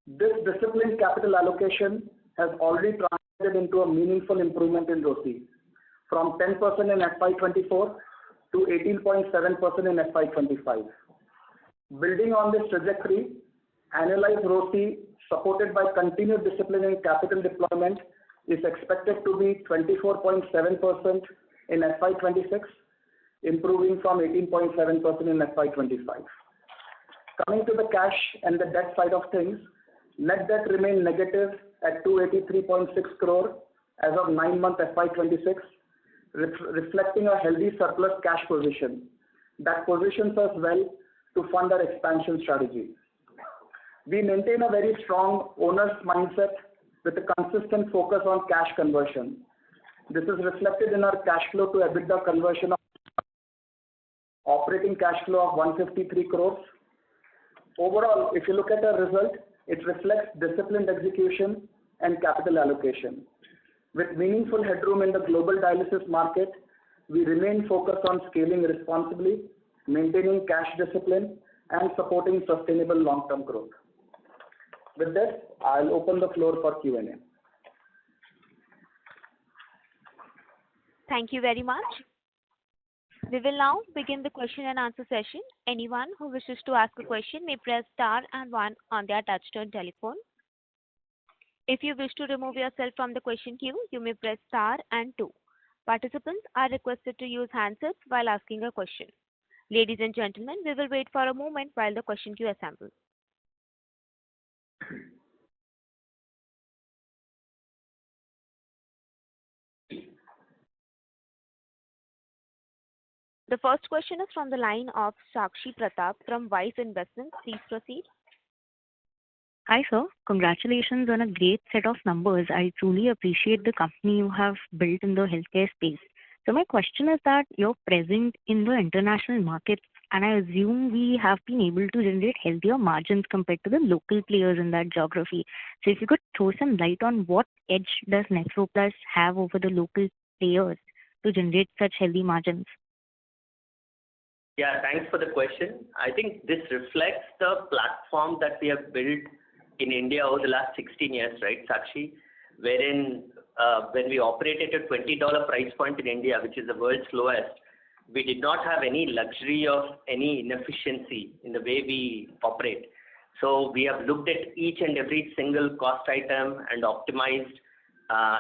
This disciplined capital allocation has already translated into a meaningful improvement in ROCE, from 10% in FY24 to 18.7% in FY25. Building on this trajectory, annualized ROCE supported by continued discipline in capital deployment is expected to be 24.7% in FY26, improving from 18.7% in FY25. Coming to the cash and the debt side of things, net debt remained negative at 283.6 crore as of 9 months FY26, reflecting a healthy surplus cash position that positions us well to fund our expansion strategy. We maintain a very strong owner's mindset with a consistent focus on cash conversion. This is reflected in our cash flow to EBITDA conversion of operating cash flow of 153 crores. Overall, if you look at our result, it reflects disciplined execution and capital allocation. With meaningful headroom in the global dialysis market, we remain focused on scaling responsibly, maintaining cash discipline, and supporting sustainable long-term growth. With this, I'll open the floor for Q&A. Thank you very much. We will now begin the question and answer session. Anyone who wishes to ask a question may press star and 1 on their touchtone telephone. If you wish to remove yourself from the question queue, you may press star and 2. Participants are requested to use handsets while asking a question. Ladies and gentlemen, we will wait for a moment while the question queue assembles. The first question is from the line of Sakshi Pratap from Wise Investments. Please proceed. Hi, sir. Congratulations on a great set of numbers. I truly appreciate the company you have built in the healthcare space. So my question is that you're present in the international markets, and I assume we have been able to generate healthier margins compared to the local players in that geography. So if you could throw some light on what edge does NephroPlus have over the local players to generate such healthy margins? Yeah, thanks for the question. I think this reflects the platform that we have built in India over the last 16 years, right, Sakshi? Wherein when we operated at a $20 price point in India, which is the world's lowest, we did not have any luxury of any inefficiency in the way we operate. So we have looked at each and every single cost item and optimized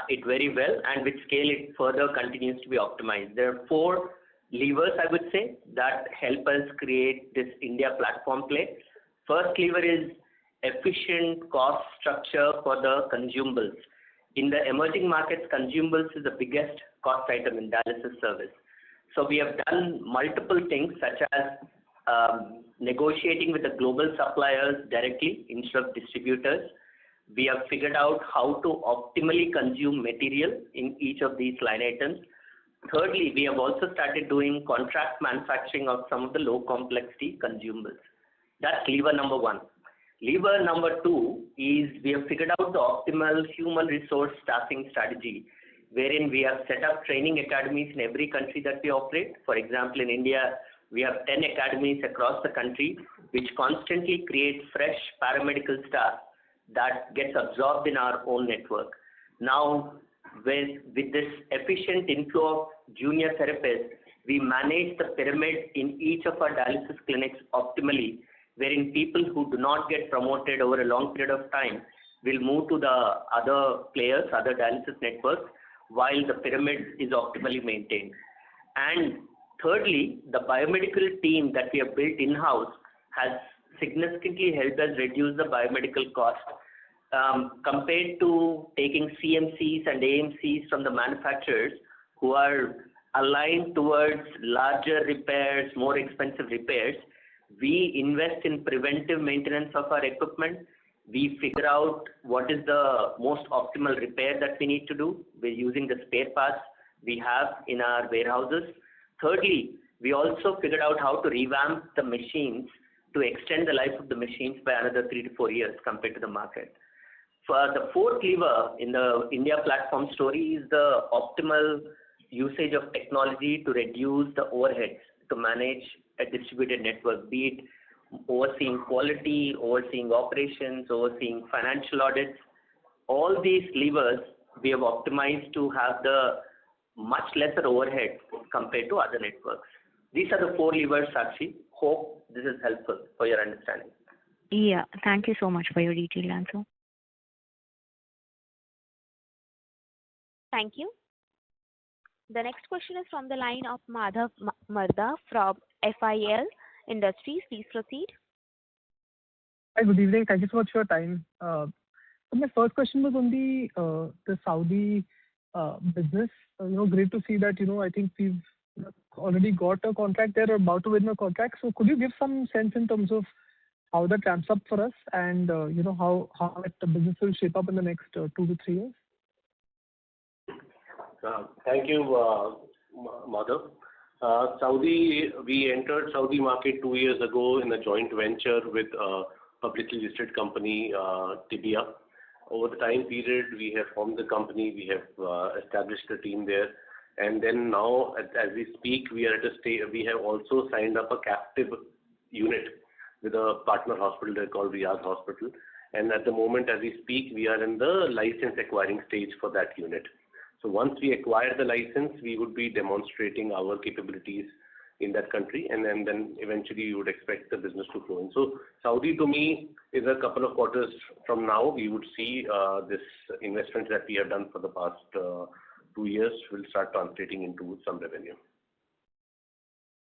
it very well, and with scale it further continues to be optimized. There are 4 levers, I would say, that help us create this India platform play. First lever is efficient cost structure for the consumables. In the emerging markets, consumables is the biggest cost item in dialysis service. So we have done multiple things such as negotiating with the global suppliers directly instead of distributors. We have figured out how to optimally consume material in each of these line items. Thirdly, we have also started doing contract manufacturing of some of the low complexity consumables. That's lever number 1. Lever number 2 is we have figured out the optimal human resource staffing strategy, wherein we have set up training academies in every country that we operate. For example, in India, we have 10 academies across the country, which constantly create fresh paramedical staff that gets absorbed in our own network. Now, with this efficient inflow of junior therapists, we manage the pyramid in each of our dialysis clinics optimally, wherein people who do not get promoted over a long period of time will move to the other players, other dialysis networks, while the pyramid is optimally maintained. And thirdly, the biomedical team that we have built in-house has significantly helped us reduce the biomedical cost. Compared to taking CMCs and AMCs from the manufacturers who are aligned towards larger repairs, more expensive repairs, we invest in preventive maintenance of our equipment. We figure out what is the most optimal repair that we need to do. We're using the spare parts we have in our warehouses. Thirdly, we also figured out how to revamp the machines to extend the life of the machines by another 3 to 4 years compared to the market. For the fourth lever in the India platform story is the optimal usage of technology to reduce the overheads to manage a distributed network, be it overseeing quality, overseeing operations, overseeing financial audits. All these levers we have optimized to have the much lesser overhead compared to other networks. These are the 4 levers, Sakshi. Hope this is helpful for your understanding. Yeah, thank you so much for your detailed answer. Thank you. The next question is from the line of Madhav Marda from FIL Industries. Please proceed. Hi, good evening. Thank you so much for your time. So my first question was on the Saudi business. Great to see that, I think we've already got a contract there or about to win a contract. So could you give some sense in terms of how that ramps up for us and, how the business will shape up in the next 2 to 3 years? Thank you, Madhav. We entered Saudi market 2 years ago in a joint venture with a publicly listed company, Tibia. Over the time period, we have formed the company, we have established a team there, and then now, as we speak, we are at a stage. We have also signed up a captive unit with a partner hospital there called Riyadh Hospital, and at the moment, as we speak, we are in the license acquiring stage for that unit. So once we acquire the license, we would be demonstrating our capabilities in that country, and then eventually you would expect the business to flow in. So Saudi to me is a couple of quarters from now, we would see this investment that we have done for the past 2 years will start translating into some revenue.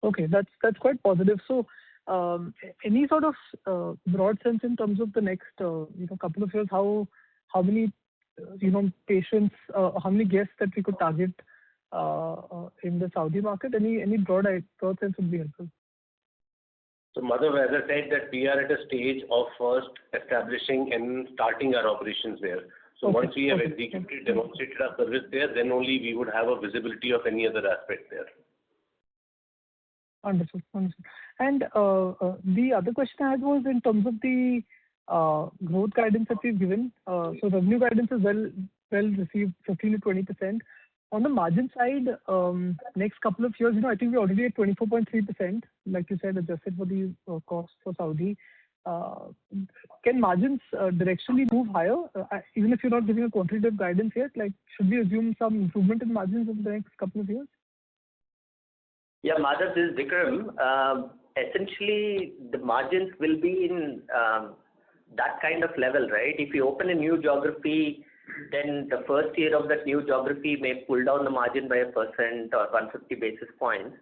Okay, that's quite positive. So any sort of broad sense in terms of the next couple of years, how many patients, how many guests that we could target in the Saudi market? Any broad sense would be helpful. So Madhav, as I said, that we are at a stage of first establishing and starting our operations there. So Okay. Once we have executed, demonstrated our service there, then only we would have a visibility of any other aspect there. Understood. And the other question I had was in terms of the growth guidance that we've given. So revenue guidance is well received, 15 to 20%. On the margin side, next couple of years, I think we're already at 24.3%, like you said, adjusted for the cost for Saudi. Can margins directionally move higher? Even if you're not giving a quantitative guidance yet, should we assume some improvement in margins over the next couple of years? Yeah, Madhav, this is Vikram. Essentially, the margins will be in that kind of level, right? If you open a new geography, then the first year of that new geography may pull down the margin by 1% or 150 basis points.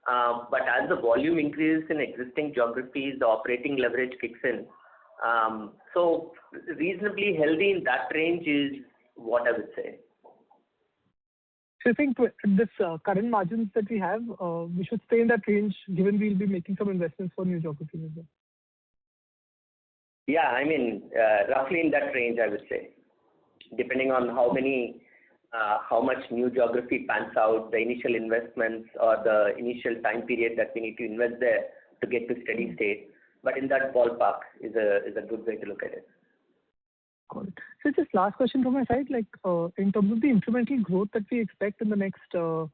But as the volume increases in existing geographies, the operating leverage kicks in. So reasonably healthy in that range is what I would say. So I think this current margins that we have, we should stay in that range given we'll be making some investments for new geographies as well. Yeah, I mean, roughly in that range, I would say, depending on how much new geography pans out, the initial investments or the initial time period that we need to invest there to get to steady state. but in that ballpark is a good way to look at it. Got it. So just last question from my side, like in terms of the incremental growth that we expect in the next few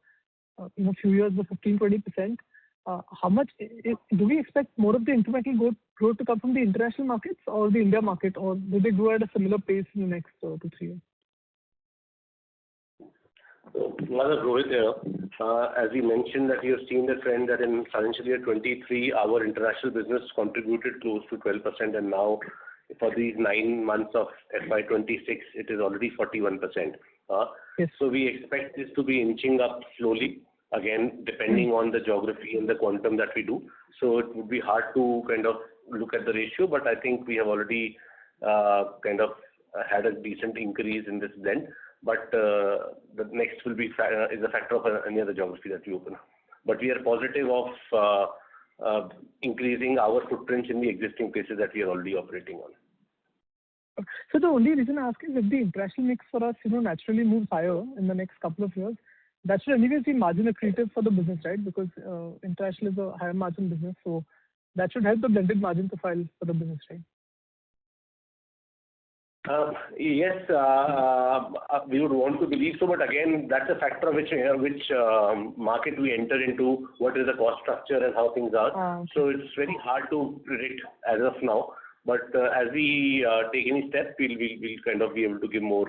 years, the 15-20%, how much do we expect more of the incremental growth to come from the international markets or the India market, or do they grow at a similar pace in the next 2-3 years? So, Rohit here. As we mentioned that you have seen the trend that in financial year 23, our international business contributed close to 12%, and now for these 9 months of FY26, it is already 41%. Yes. So we expect this to be inching up slowly, again, depending on the geography and the quantum that we do. So it would be hard to kind of look at the ratio, but I think we have already kind of had a decent increase in this blend. But the next will be is a factor of any other geography that we open. But we are positive of increasing our footprints in the existing places that we are already operating on. So the only reason I ask is if the international mix for us, naturally moves higher in the next couple of years, that should anyways be margin accretive for the business, right? Because international is a higher margin business, so that should help the blended margin profile for the business, right? Yes, we would want to believe so, but again, that's a factor of which market we enter into, what is the cost structure and how things are. So it's very hard to predict as of now. But as we take any step, we'll kind of be able to give more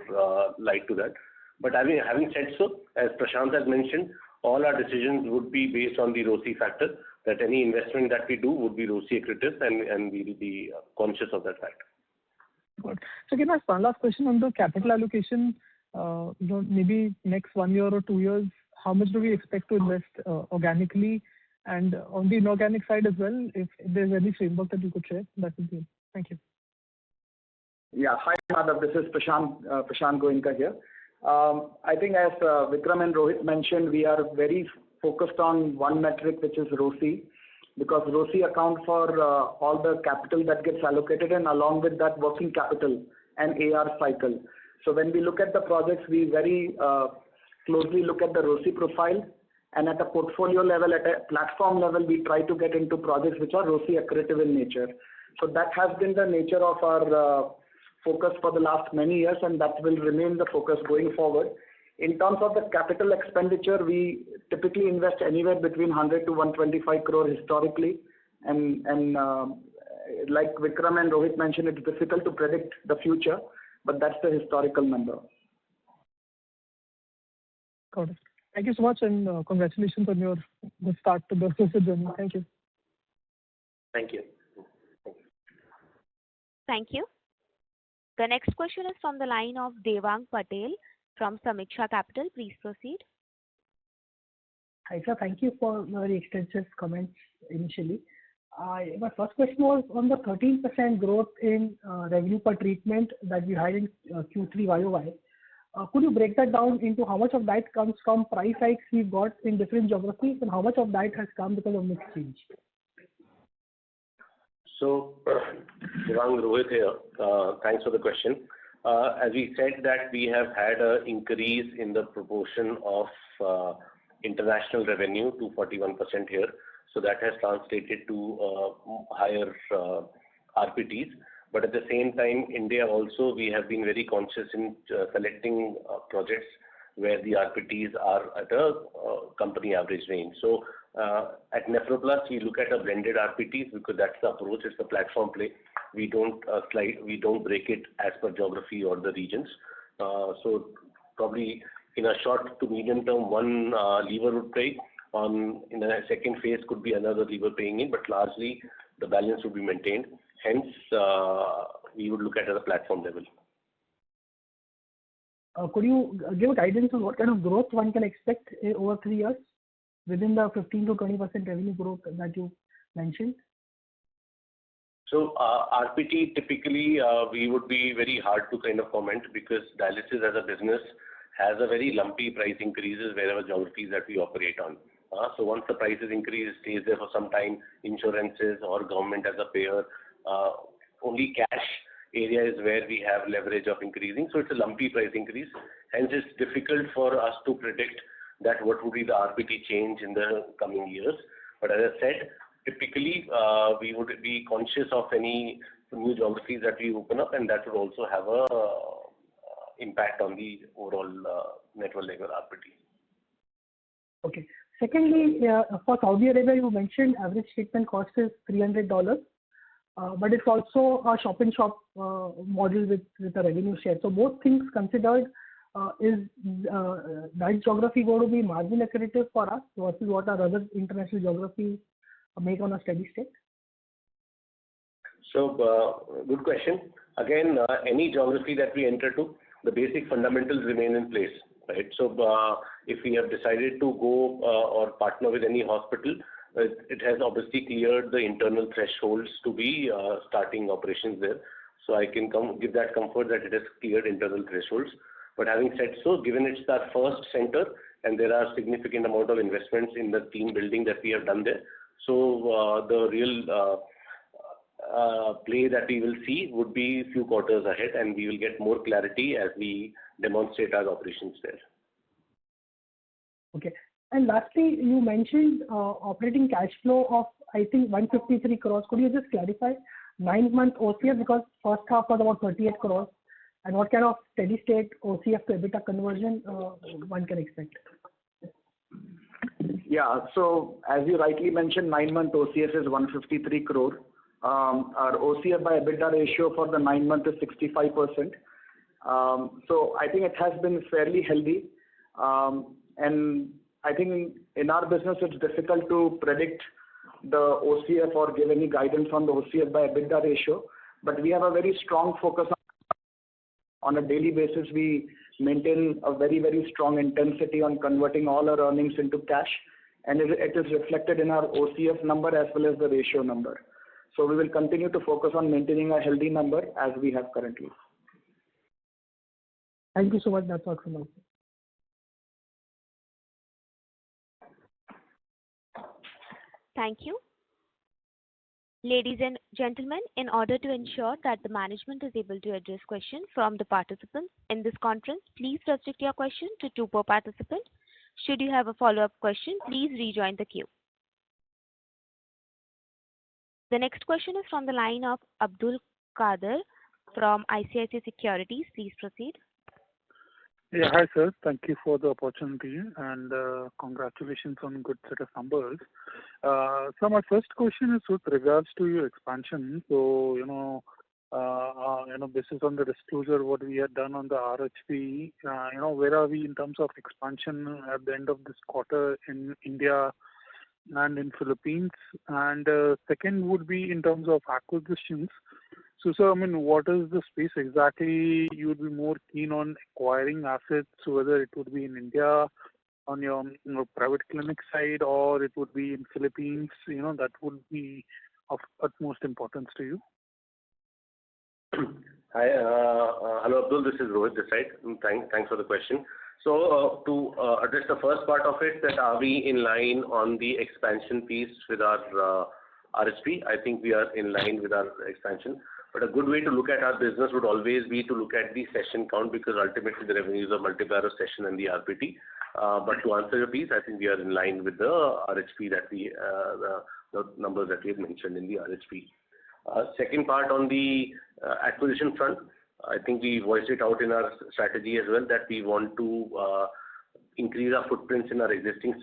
light to that. But having said so, as Prashant has mentioned, all our decisions would be based on the ROCE factor, that any investment that we do would be ROCE accretive, and we will be conscious of that fact. Good. So can I ask one last question on the capital allocation? Maybe next 1 year or 2 years, how much do we expect to invest organically, and on the inorganic side as well, if there's any framework that you could share, that would be it. Thank you. Yeah. Hi, Madhav. This is Prashant Goenka here. I think as Vikram and Rohit mentioned, we are very focused on one metric, which is ROCE, because ROCE accounts for all the capital that gets allocated, and along with that working capital and AR cycle. So when we look at the projects, we very closely look at the ROCE profile, and at a portfolio level, at a platform level, we try to get into projects which are ROCE accretive in nature. So that has been the nature of our focus for the last many years, and that will remain the focus going forward. In terms of the capital expenditure, we typically invest anywhere between 100 to 125 crore historically. And like Vikram and Rohit mentioned, it's difficult to predict the future, but that's the historical number. Got it. Thank you so much, and congratulations on your good start to the social journey. Thank you. Thank you. Thank you. The next question is from the line of Devang Patel from Samiksha Capital. Please proceed. Hi, sir. Thank you for very extensive comments initially. My first question was on the 13% growth in revenue per treatment that we had in Q3 YOY. Could you break that down into how much of that comes from price hikes we've got in different geographies, and how much of that has come because of mix change? So, Devang, Rohit here. Thanks for the question. As we said that we have had an increase in the proportion of international revenue to 41% here. So that has translated to higher RPTs. But at the same time, India also, we have been very conscious in selecting projects where the RPTs are at a company average range. So at NephroPlus, we look at a blended RPTs because that's the approach. It's the platform play. We don't break it as per geography or the regions. So probably in a short to medium term, one lever would play. In the second phase could be another lever playing in, but largely the balance would be maintained. Hence, we would look at it at a platform level. Could you give guidance on what kind of growth one can expect over 3 years within the 15 to 20% revenue growth that you mentioned? So RPT typically we would be very hard to kind of comment because dialysis as a business has a very lumpy price increases wherever geographies that we operate on. So once the prices increase, it stays there for some time. Insurances or government as a payer, only cash area is where we have leverage of increasing. So it's a lumpy price increase. Hence, it's difficult for us to predict that what would be the RPT change in the coming years. But as I said, typically we would be conscious of any new geographies that we open up, and that would also have a impact on the overall network level RPT. Okay. Secondly, for Saudi Arabia, you mentioned average treatment cost is $300, but it's also a shop-in-shop model with a revenue share. So both things considered, is that geography going to be margin accretive for us versus what our other international geographies make on a steady state? So good question. Again, any geography that we enter to, the basic fundamentals remain in place, right? So if we have decided to go or partner with any hospital, it has obviously cleared the internal thresholds to be starting operations there. So I can give that comfort that it has cleared internal thresholds. But having said so, given it's our first center and there are significant amount of investments in the team building that we have done there, so the real play that we will see would be a few quarters ahead, and we will get more clarity as we demonstrate our operations there. Okay. And lastly, you mentioned operating cash flow of, I think, 153 crores. Could you just clarify 9-month OCF, because first half was about 38 crores, and what kind of steady state OCF to EBITDA conversion one can expect? Yeah, so as you rightly mentioned, 9-month OCF is 153 crore. Our OCF by EBITDA ratio for the 9 months is 65%. So I think it has been fairly healthy. And I think in our business, it's difficult to predict the OCF or give any guidance on the OCF by EBITDA ratio. But we have a very strong focus on a daily basis. We maintain a very, very strong intensity on converting all our earnings into cash. And it is reflected in our OCF number as well as the ratio number. So we will continue to focus on maintaining a healthy number as we have currently. Thank you so much. That's all from us. Thank you. Ladies and gentlemen, in order to ensure that the management is able to address questions from the participants in this conference, please restrict your question to 2 per participant. Should you have a follow-up question, please rejoin the queue. The next question is from the line of Abdul Kader from ICICI Securities. Please proceed. Yeah, hi sir. Thank you for the opportunity and congratulations on good set of numbers. So my first question is with regards to your expansion. So this is on the disclosure what we had done on the RHP. Where are we in terms of expansion at the end of this quarter in India and in Philippines? And second would be in terms of acquisitions. So, sir, I mean, what is the space exactly you would be more keen on acquiring assets, whether it would be in India on your private clinic side or it would be in Philippines, that would be of utmost importance to you? Hi, hello Abdul, this is Rohit this side. Thanks for the question. So to address the first part of it, that are we in line on the expansion piece with our RHP? I think we are in line with our expansion. But a good way to look at our business would always be to look at the session count, because ultimately the revenues are multiplier of session and the RPT. But to answer your piece, I think we are in line with the RHP that we, the numbers that we have mentioned in the RHP. Second part on the acquisition front, I think we voiced it out in our strategy as well that we want to increase our footprints in our existing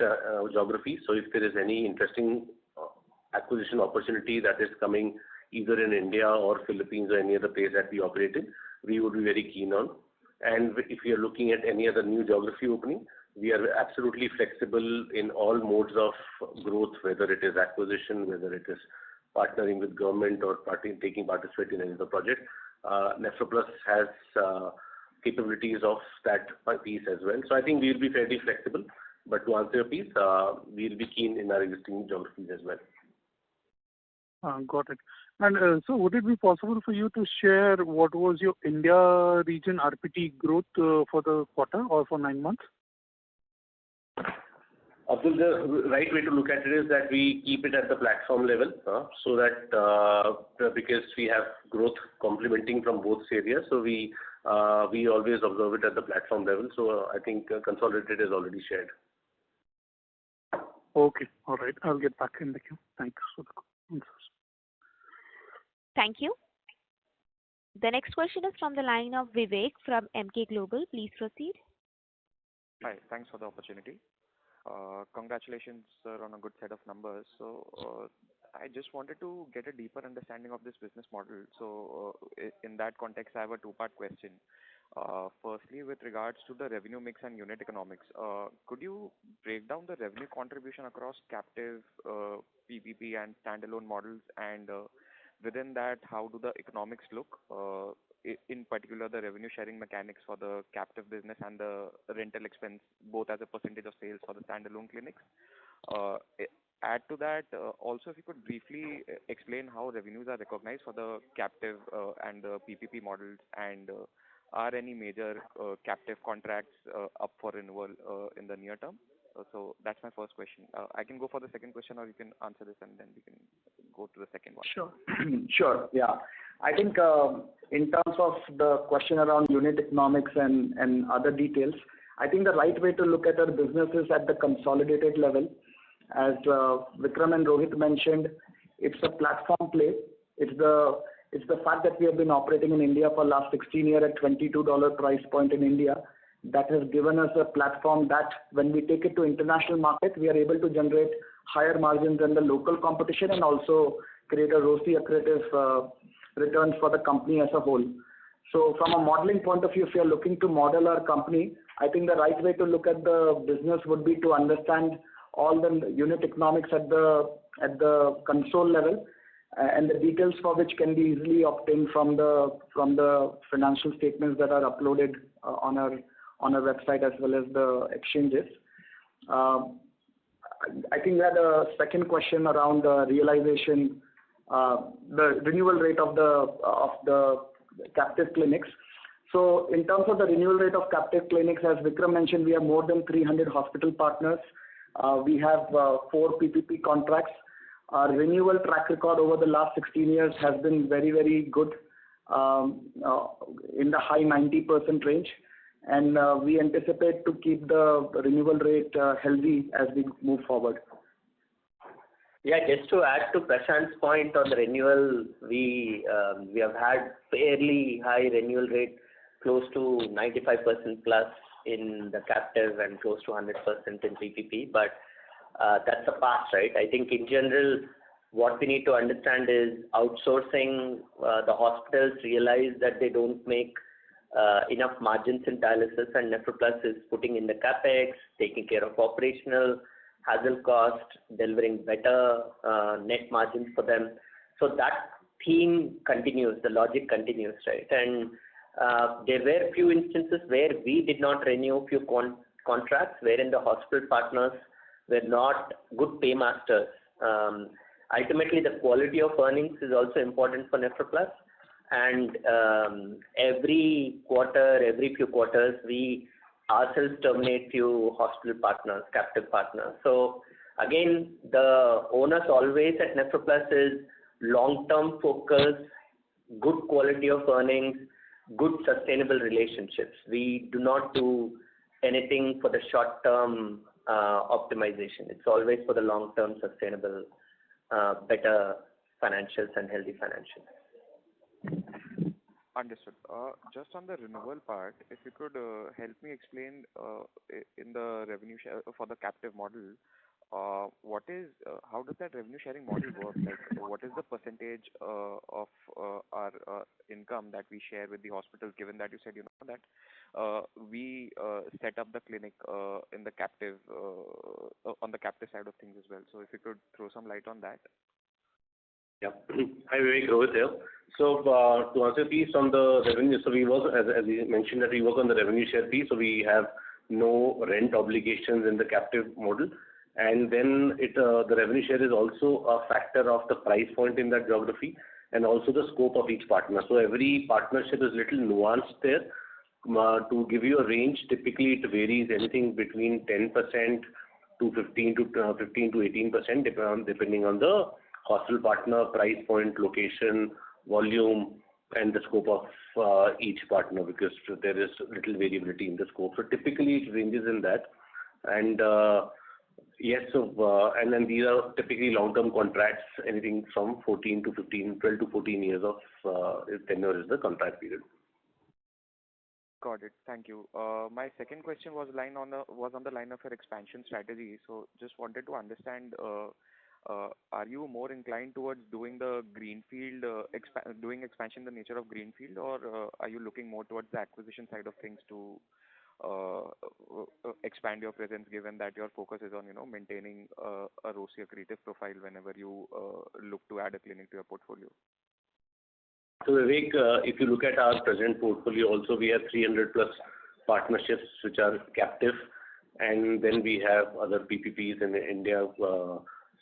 geography. So if there is any interesting acquisition opportunity that is coming either in India or Philippines or any other place that we operate in, we would be very keen on. And if we are looking at any other new geography opening, we are absolutely flexible in all modes of growth, whether it is acquisition, whether it is partnering with government or taking participate in any other project. Nephroplus has capabilities of that piece as well. So I think we will be fairly flexible. But to answer your piece, we will be keen in our existing geographies as well. Got it. And so would it be possible for you to share what was your India region RPT growth for the quarter or for 9 months? Abdul, the right way to look at it is that we keep it at the platform level, so that because we have growth complementing from both areas, so we always observe it at the platform level. So I think consolidated is already shared. Okay. All right. I'll get back in the queue. Thanks for the answers. Thank you. The next question is from the line of Vivek from Emkay Global. Please proceed. Hi. Thanks for the opportunity. Congratulations, sir, on a good set of numbers. So, I just wanted to get a deeper understanding of this business model. So, in that context, I have a two-part question. Firstly, with regards to the revenue mix and unit economics, could you break down the revenue contribution across captive, PPP, and standalone models? And within that, how do the economics look? In particular, the revenue sharing mechanics for the captive business and the rental expense, both as a percentage of sales for the standalone clinics. Add to that, also if you could briefly explain how revenues are recognized for the captive and the PPP models, and are any major captive contracts up for renewal in the near term? So that's my first question. I can go for the second question, or you can answer this and then we can go to the second one. Sure. Sure. Yeah. I think in terms of the question around unit economics and other details, I think the right way to look at our business is at the consolidated level. As Vikram and Rohit mentioned, it's a platform play. It's the fact that we have been operating in India for last 16 years at $22 price point in India. That has given us a platform that when we take it to international market, we are able to generate higher margins than the local competition and also create a ROCE accretive returns for the company as a whole. So from a modeling point of view, if you are looking to model our company, I think the right way to look at the business would be to understand all the unit economics at the console level, and the details for which can be easily obtained from the financial statements that are uploaded on our website as well as the exchanges. I think we had a second question around the realization, the renewal rate of the captive clinics. So in terms of the renewal rate of captive clinics, as Vikram mentioned, we have more than 300 hospital partners. We have 4 PPP contracts. Our renewal track record over the last 16 years has been very, very good, in the high 90% range. And we anticipate to keep the renewal rate healthy as we move forward. Yeah, just to add to Prashant's point on the renewal, we have had fairly high renewal rate, close to 95% plus in the captive and close to 100% in PPP. But that's a past, right? I think in general, what we need to understand is outsourcing. The hospitals realize that they don't make enough margins in dialysis, and Nephrocare is putting in the capex, taking care of operational hassle cost, delivering better net margins for them. So that theme continues, the logic continues, right? And there were few instances where we did not renew few contracts, wherein the hospital partners were not good paymasters. Ultimately, the quality of earnings is also important for Nephrocare. And every quarter, every few quarters, we ourselves terminate few hospital partners, captive partners. So again, the onus always at Nephrocare is long-term focus, good quality of earnings, good sustainable relationships. We do not do anything for the short-term optimization. It's always for the long-term sustainable, better financials and healthy financials. Understood. Just on the renewal part, if you could help me explain in the revenue share for the captive model, what is how does that revenue sharing model work? Like, what is the percentage of our income that we share with the hospitals? Given that you said that we set up the clinic in the captive on the captive side of things as well. So if you could throw some light on that. Yeah. Hi, Vivek, Rohit here. So to answer piece on the revenue, so we work, as you mentioned, that we work on the revenue share piece, so we have no rent obligations in the captive model. And then the revenue share is also a factor of the price point in that geography and also the scope of each partner. So every partnership is little nuanced there. To give you a range, typically it varies anything between 10% to 15 to 18%, depending on the hospital partner, price point, location, volume, and the scope of each partner, because there is little variability in the scope. So typically it ranges in that. And Yes. And then these are typically long-term contracts, anything from 14 to 15, 12 to 14 years of tenure is the contract period. Got it. Thank you. My second question was on the line of your expansion strategy. So just wanted to understand, are you more inclined towards doing the greenfield, doing expansion in the nature of greenfield, or are you looking more towards the acquisition side of things to expand your presence, given that your focus is on, maintaining a ROCE accretive profile whenever you look to add a clinic to your portfolio? So Vivek, if you look at our present portfolio, also we have 300 plus partnerships which are captive, and then we have other PPPs in India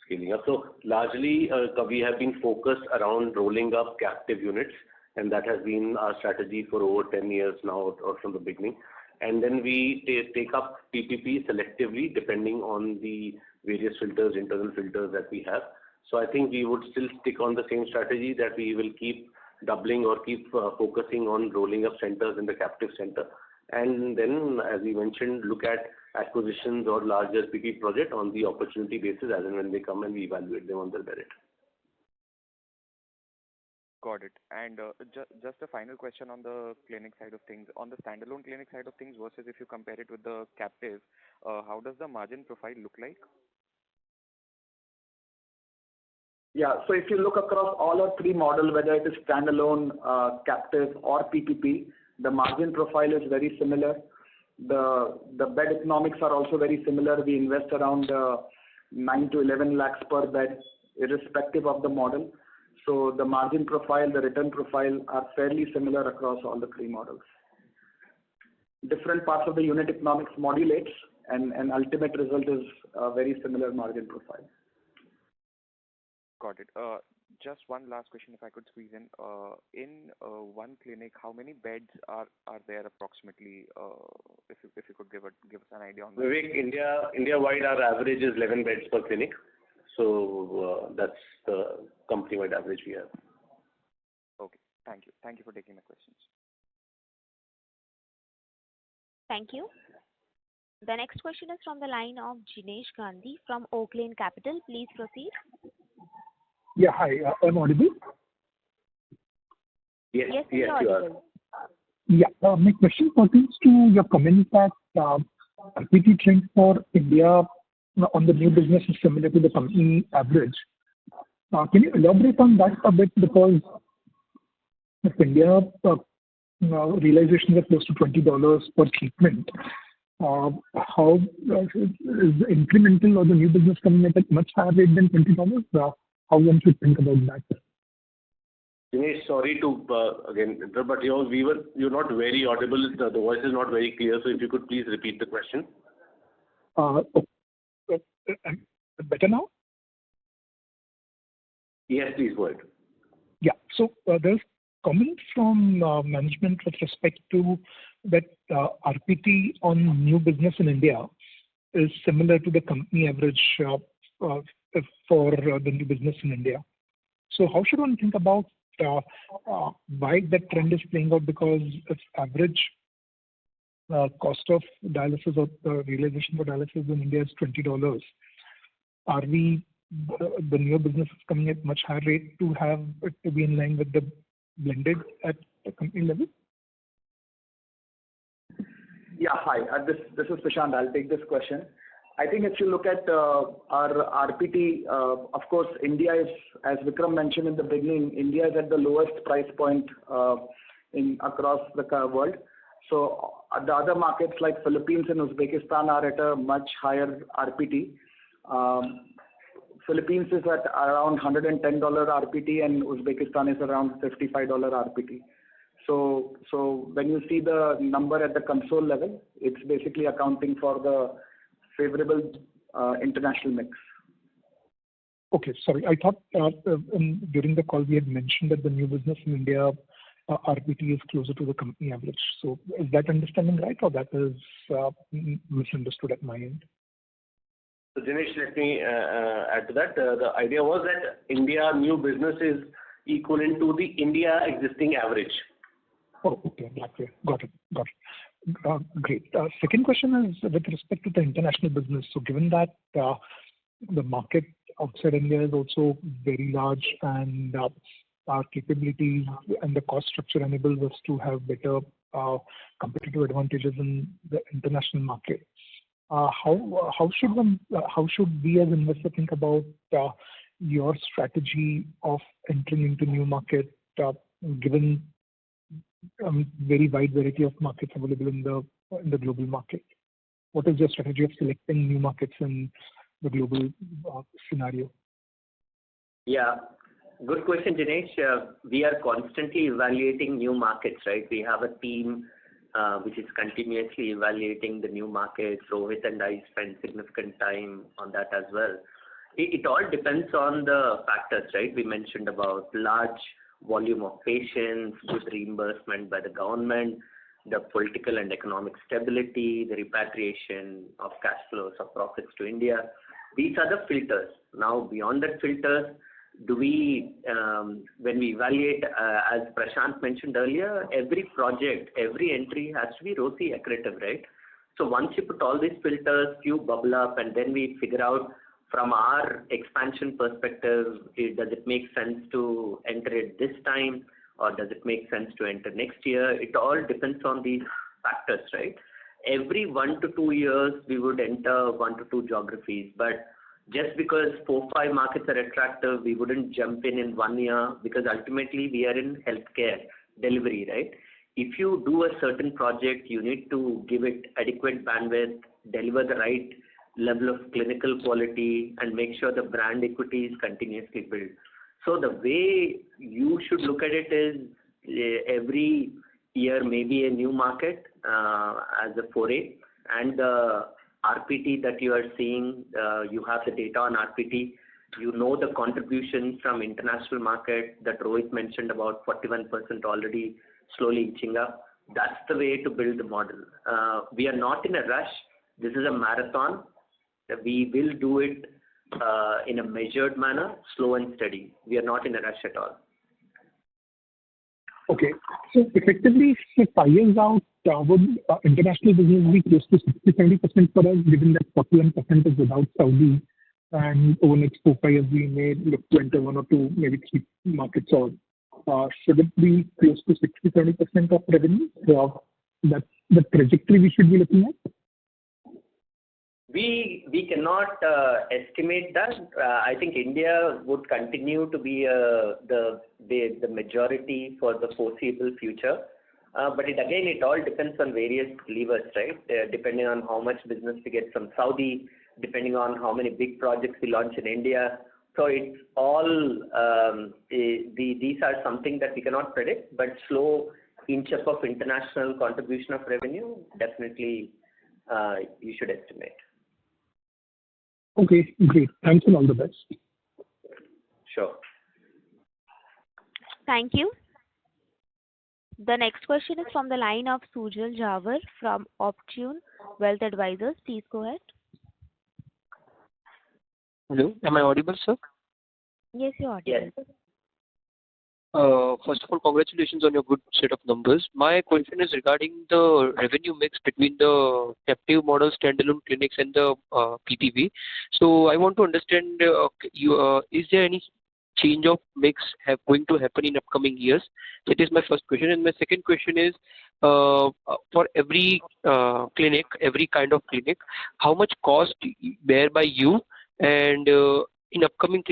scaling up. So largely, we have been focused around rolling up captive units, and that has been our strategy for over 10 years now, or from the beginning. And then we take up PPP selectively, depending on the various filters, internal filters that we have. So I think we would still stick on the same strategy, that we will keep doubling or keep focusing on rolling up centers in the captive center. And then, as we mentioned, look at acquisitions or larger PP project on the opportunity basis as and when they come, and we evaluate them on their merit. Got it. And just a final question on the clinic side of things. On the standalone clinic side of things versus if you compare it with the captive, how does the margin profile look like? Yeah, so if you look across all our three models, whether it is standalone, captive or PPP, the margin profile is very similar. The bed economics are also very similar. We invest around 9 to 11 lakhs per bed, irrespective of the model. So the margin profile, the return profile are fairly similar across all the three models. Different parts of the unit economics modulates, and ultimate result is a very similar margin profile. Got it. Just one last question, if I could squeeze in. In one clinic, how many beds are there approximately? If you could give us an idea on that. Vivek, India-wide, our average is 11 beds per clinic. So that's the company-wide average we have. Okay. Thank you. Thank you for taking my questions. Thank you. The next question is from the line of Jinesh Gandhi from Oaklane Capital. Please proceed. Yeah, hi. I'm audible? Yes, you are audible. Yeah, my question pertains to your comment that RPT trend for India on the new business is similar to the company average. Can you elaborate on that a bit? Because if India realizations are close to $20 per treatment, how is the incremental or the new business coming at a much higher rate than $20? How one should think about that? Dinesh, sorry to again, but you're not very audible. The voice is not very clear. So if you could please repeat the question. Better now? Yes, please go ahead. Yeah. So there's comments from management with respect to that RPT on new business in India is similar to the company average for the new business in India. So how should one think about why that trend is playing out? Because if average cost of dialysis or realization for dialysis in India is $20, are the new business is coming at much higher rate to have it to be in line with the blended at the company level? Yeah, hi. This is Prashant. I'll take this question. I think if you look at our RPT, of course, India is, as Vikram mentioned in the beginning, India is at the lowest price point across the world. So the other markets like Philippines and Uzbekistan are at a much higher RPT. Philippines is at around $110 RPT and Uzbekistan is around $55 RPT. So when you see the number at the console level, it's basically accounting for the favorable international mix. Okay, sorry. I thought during the call we had mentioned that the new business in India RPT is closer to the company average. So is that understanding right, or that is misunderstood at my end? So Dinesh, let me add to that. The idea was that India new business is equivalent to the India existing average. Oh, okay. Got it. Great. Second question is with respect to the international business. So given that the market outside India is also very large and our capabilities and the cost structure enables us to have better competitive advantages in the international market. How should we as investors think about your strategy of entering into new market given very wide variety of markets available in the global market? What is your strategy of selecting new markets in the global scenario? Yeah, good question, Dinesh. We are constantly evaluating new markets, right? We have a team which is continuously evaluating the new markets. Rohit and I spend significant time on that as well. It all depends on the factors, right? We mentioned about large volume of patients, good reimbursement by the government, the political and economic stability, the repatriation of cash flows of profits to India. These are the filters. Now, beyond that filters, do we, when we evaluate, as Prashant mentioned earlier, every project, every entry has to be ROCE accretive, right? So once you put all these filters, few bubble up, and then we figure out from our expansion perspective, does it make sense to enter it this time, or does it make sense to enter next year? It all depends on these factors, right? Every 1 to 2 years, we would enter 1 to 2 geographies, but just because 4-5 markets are attractive, we wouldn't jump in 1 year, because ultimately we are in healthcare delivery, right? If you do a certain project, you need to give it adequate bandwidth, deliver the right level of clinical quality, and make sure the brand equity is continuously built. So the way you should look at it is every year maybe a new market as a foray, and the RPT that you are seeing, you have the data on RPT, you know the contribution from international market that Rohit mentioned about 41% already slowly inching up. That's the way to build the model. We are not in a rush. This is a marathon. We will do it in a measured manner, slow and steady. We are not in a rush at all. Okay. So effectively, 5 years out, would international business be close to 60-70% for us, given that 41% is without Saudi, and over the next 4-5 years, we may look to enter 1 or 2, maybe 3 markets or should it be close to 60-70% of revenue? That's the trajectory we should be looking at? We cannot estimate that. I think India would continue to be the majority for the foreseeable future. But it all depends on various levers, right? Depending on how much business we get from Saudi, depending on how many big projects we launch in India. So it's all, these are something that we cannot predict, but slow inch up of international contribution of revenue, definitely you should estimate. Okay, great. Thanks and all the best. Sure. Thank you. The next question is from the line of Sujal Jawar from Optune Wealth Advisors. Please go ahead. Hello, am I audible, sir? Yes, you're audible. Yes. First of all, congratulations on your good set of numbers. My question is regarding the revenue mix between the captive model standalone clinics and the PPP. So I want to understand, is there any change of mix going to happen in upcoming years? That is my first question. And my second question is, for every clinic, every kind of clinic, how much cost bear by you? And in upcoming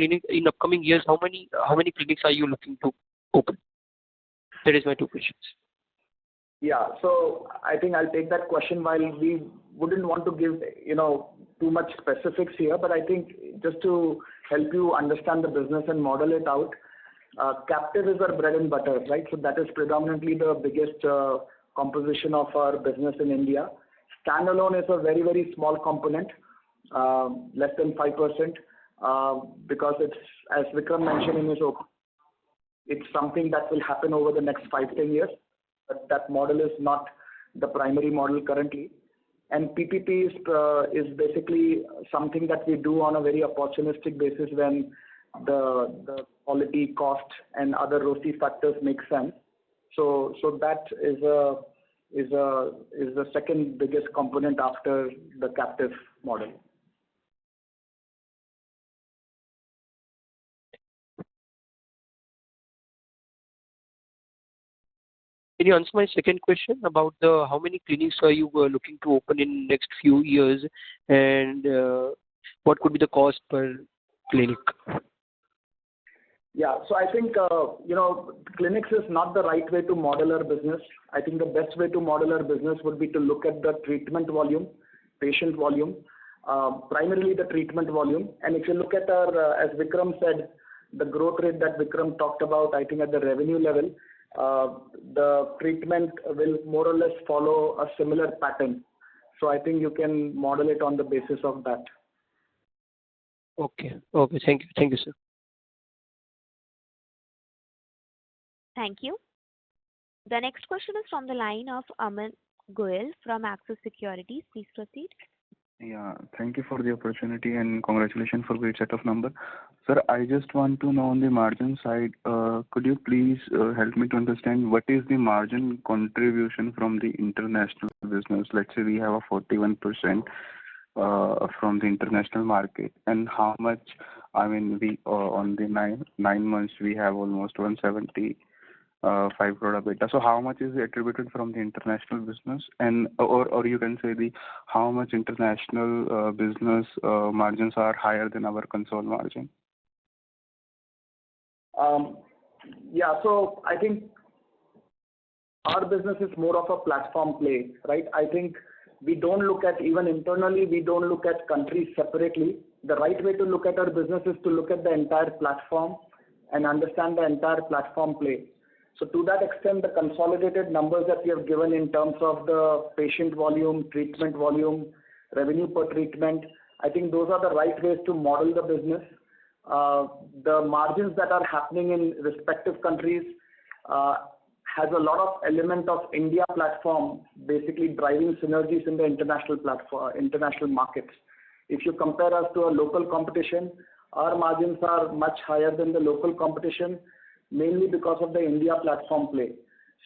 years, how many clinics are you looking to open? That is my 2 questions. Yeah, so I think I'll take that question. While we wouldn't want to give too much specifics here, but I think just to help you understand the business and model it out, captive is our bread and butter, right? So that is predominantly the biggest composition of our business in India. Standalone is a very, very small component, less than 5%, because it's, as Vikram mentioned in his opening, it's something that will happen over the next 5-10 years, but that model is not the primary model currently. And PPP is basically something that we do on a very opportunistic basis when the quality, cost, and other ROCE factors make sense. So that is a is the second biggest component after the captive model. Can you answer my second question about the how many clinics are you looking to open in next few years, and what could be the cost per clinic? Yeah, so I think clinics is not the right way to model our business. I think the best way to model our business would be to look at the treatment volume, patient volume, primarily the treatment volume. And if you look at our, as Vikram said, the growth rate that Vikram talked about, I think at the revenue level, the treatment will more or less follow a similar pattern. So I think you can model it on the basis of that. Okay. Thank you, sir. Thank you. The next question is from the line of Aman Goyal from Axis Securities. Please proceed. Yeah, thank you for the opportunity and congratulations for great set of numbers. Sir, I just want to know on the margin side, could you please help me to understand what is the margin contribution from the international business? Let's say we have a 41% from the international market, and how much, we on the nine months we have almost 175 crore EBITDA. So how much is attributed from the international business, and or you can say how much international business margins are higher than our console margin? Yeah, so I think our business is more of a platform play, right? I think we don't look at, even internally, we don't look at countries separately. The right way to look at our business is to look at the entire platform and understand the entire platform play. So to that extent, the consolidated numbers that we have given in terms of the patient volume, treatment volume, revenue per treatment, I think those are the right ways to model the business. The margins that are happening in respective countries has a lot of element of India platform basically driving synergies in the international platform, international markets. If you compare us to a local competition, our margins are much higher than the local competition, mainly because of the India platform play.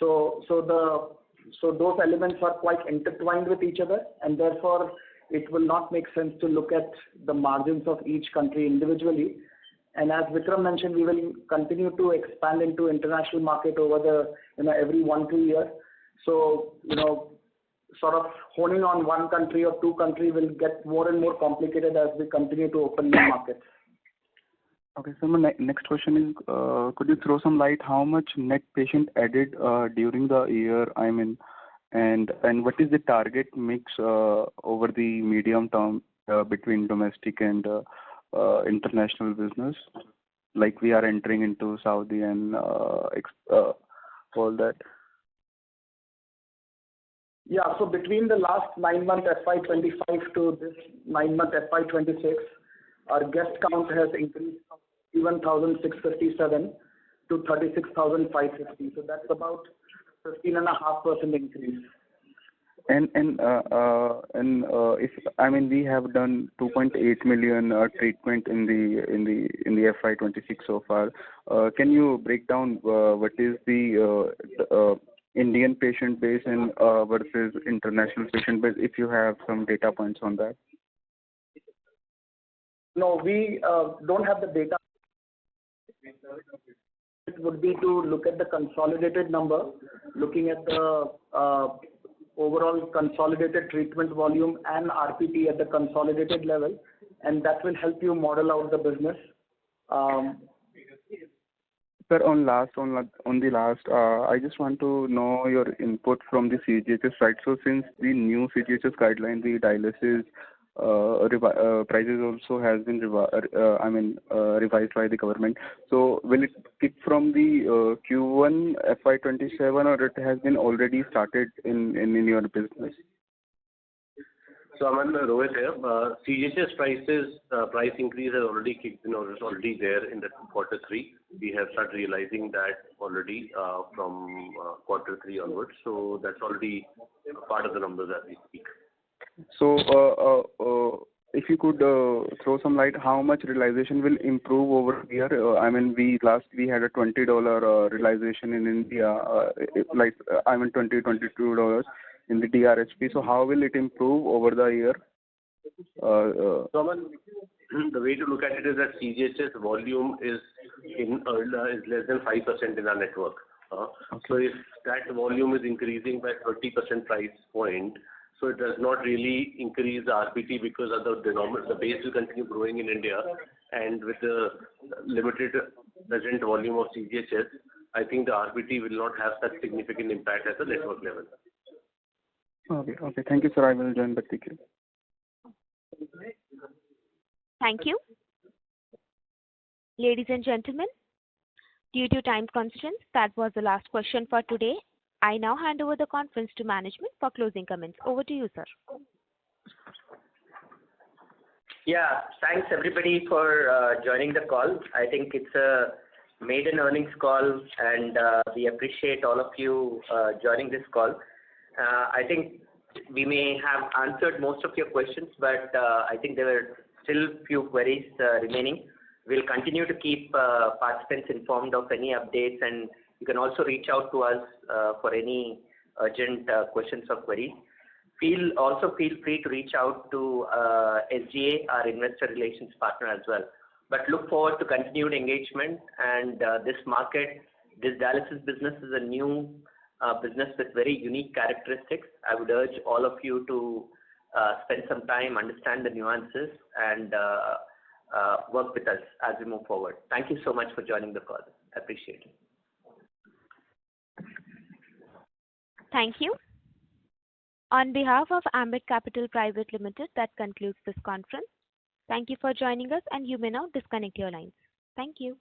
So those elements are quite intertwined with each other, and therefore it will not make sense to look at the margins of each country individually. And as Vikram mentioned, we will continue to expand into international market over the every 1-2 years. So sort of honing on one country or two country will get more and more complicated as we continue to open new markets. Okay, so my next question is, could you throw some light how much net patient added during the year? And what is the target mix over the medium term between domestic and international business? Like we are entering into Saudi and all that. Yeah, so between the last 9 months FY25 to this 9 month FY26, our guest count has increased from 31,657 to 36,550. So that's about 15.5% increase. And if we have done 2.8 million treatment in the FY26 so far. Can you break down what is the Indian patient base and versus international patient base, if you have some data points on that? No, we don't have the data. It would be to look at the consolidated number, looking at the overall consolidated treatment volume and RPT at the consolidated level, and that will help you model out the business. Sir, on the last, I just want to know your input from the CGHS side. So since the new CGHS guideline, the dialysis prices also has been revised by the government. So will it kick from the Q1 FY27 or it has been already started in your business? So Aman, Rohit here. CGHS price increase has already kicked in, or is already there in the Q3. We have started realizing that already from Q3 onwards. So that's already part of the numbers as we speak. So if you could throw some light, how much realization will improve over here? I mean, we had a $20 realization in India, $22 in the DRHP. So how will it improve over the year? Someone, the way to look at it is that CGHS volume is less than 5% in our network. So if that volume is increasing by 30% price point, so it does not really increase the RPT because of the base will continue growing in India, and with the limited present volume of CGHS, I think the RPT will not have such significant impact at the network level. Okay. Thank you, sir. I will join back the queue. Thank you. Ladies and gentlemen, due to time constraints, that was the last question for today. I now hand over the conference to management for closing comments. Over to you, sir. Yeah, thanks everybody for joining the call. I think it's a maiden earnings call, and we appreciate all of you joining this call. I think we may have answered most of your questions, but I think there were still few queries remaining. We'll continue to keep participants informed of any updates, and you can also reach out to us for any urgent questions or queries. Also feel free to reach out to SGA, our investor relations partner as well. But look forward to continued engagement, and this dialysis business is a new business with very unique characteristics. I would urge all of you to spend some time, understand the nuances, and work with us as we move forward. Thank you so much for joining the call. I appreciate it. Thank you. On behalf of Ambit Capital Private Limited, that concludes this conference. Thank you for joining us, and you may now disconnect your lines. Thank you.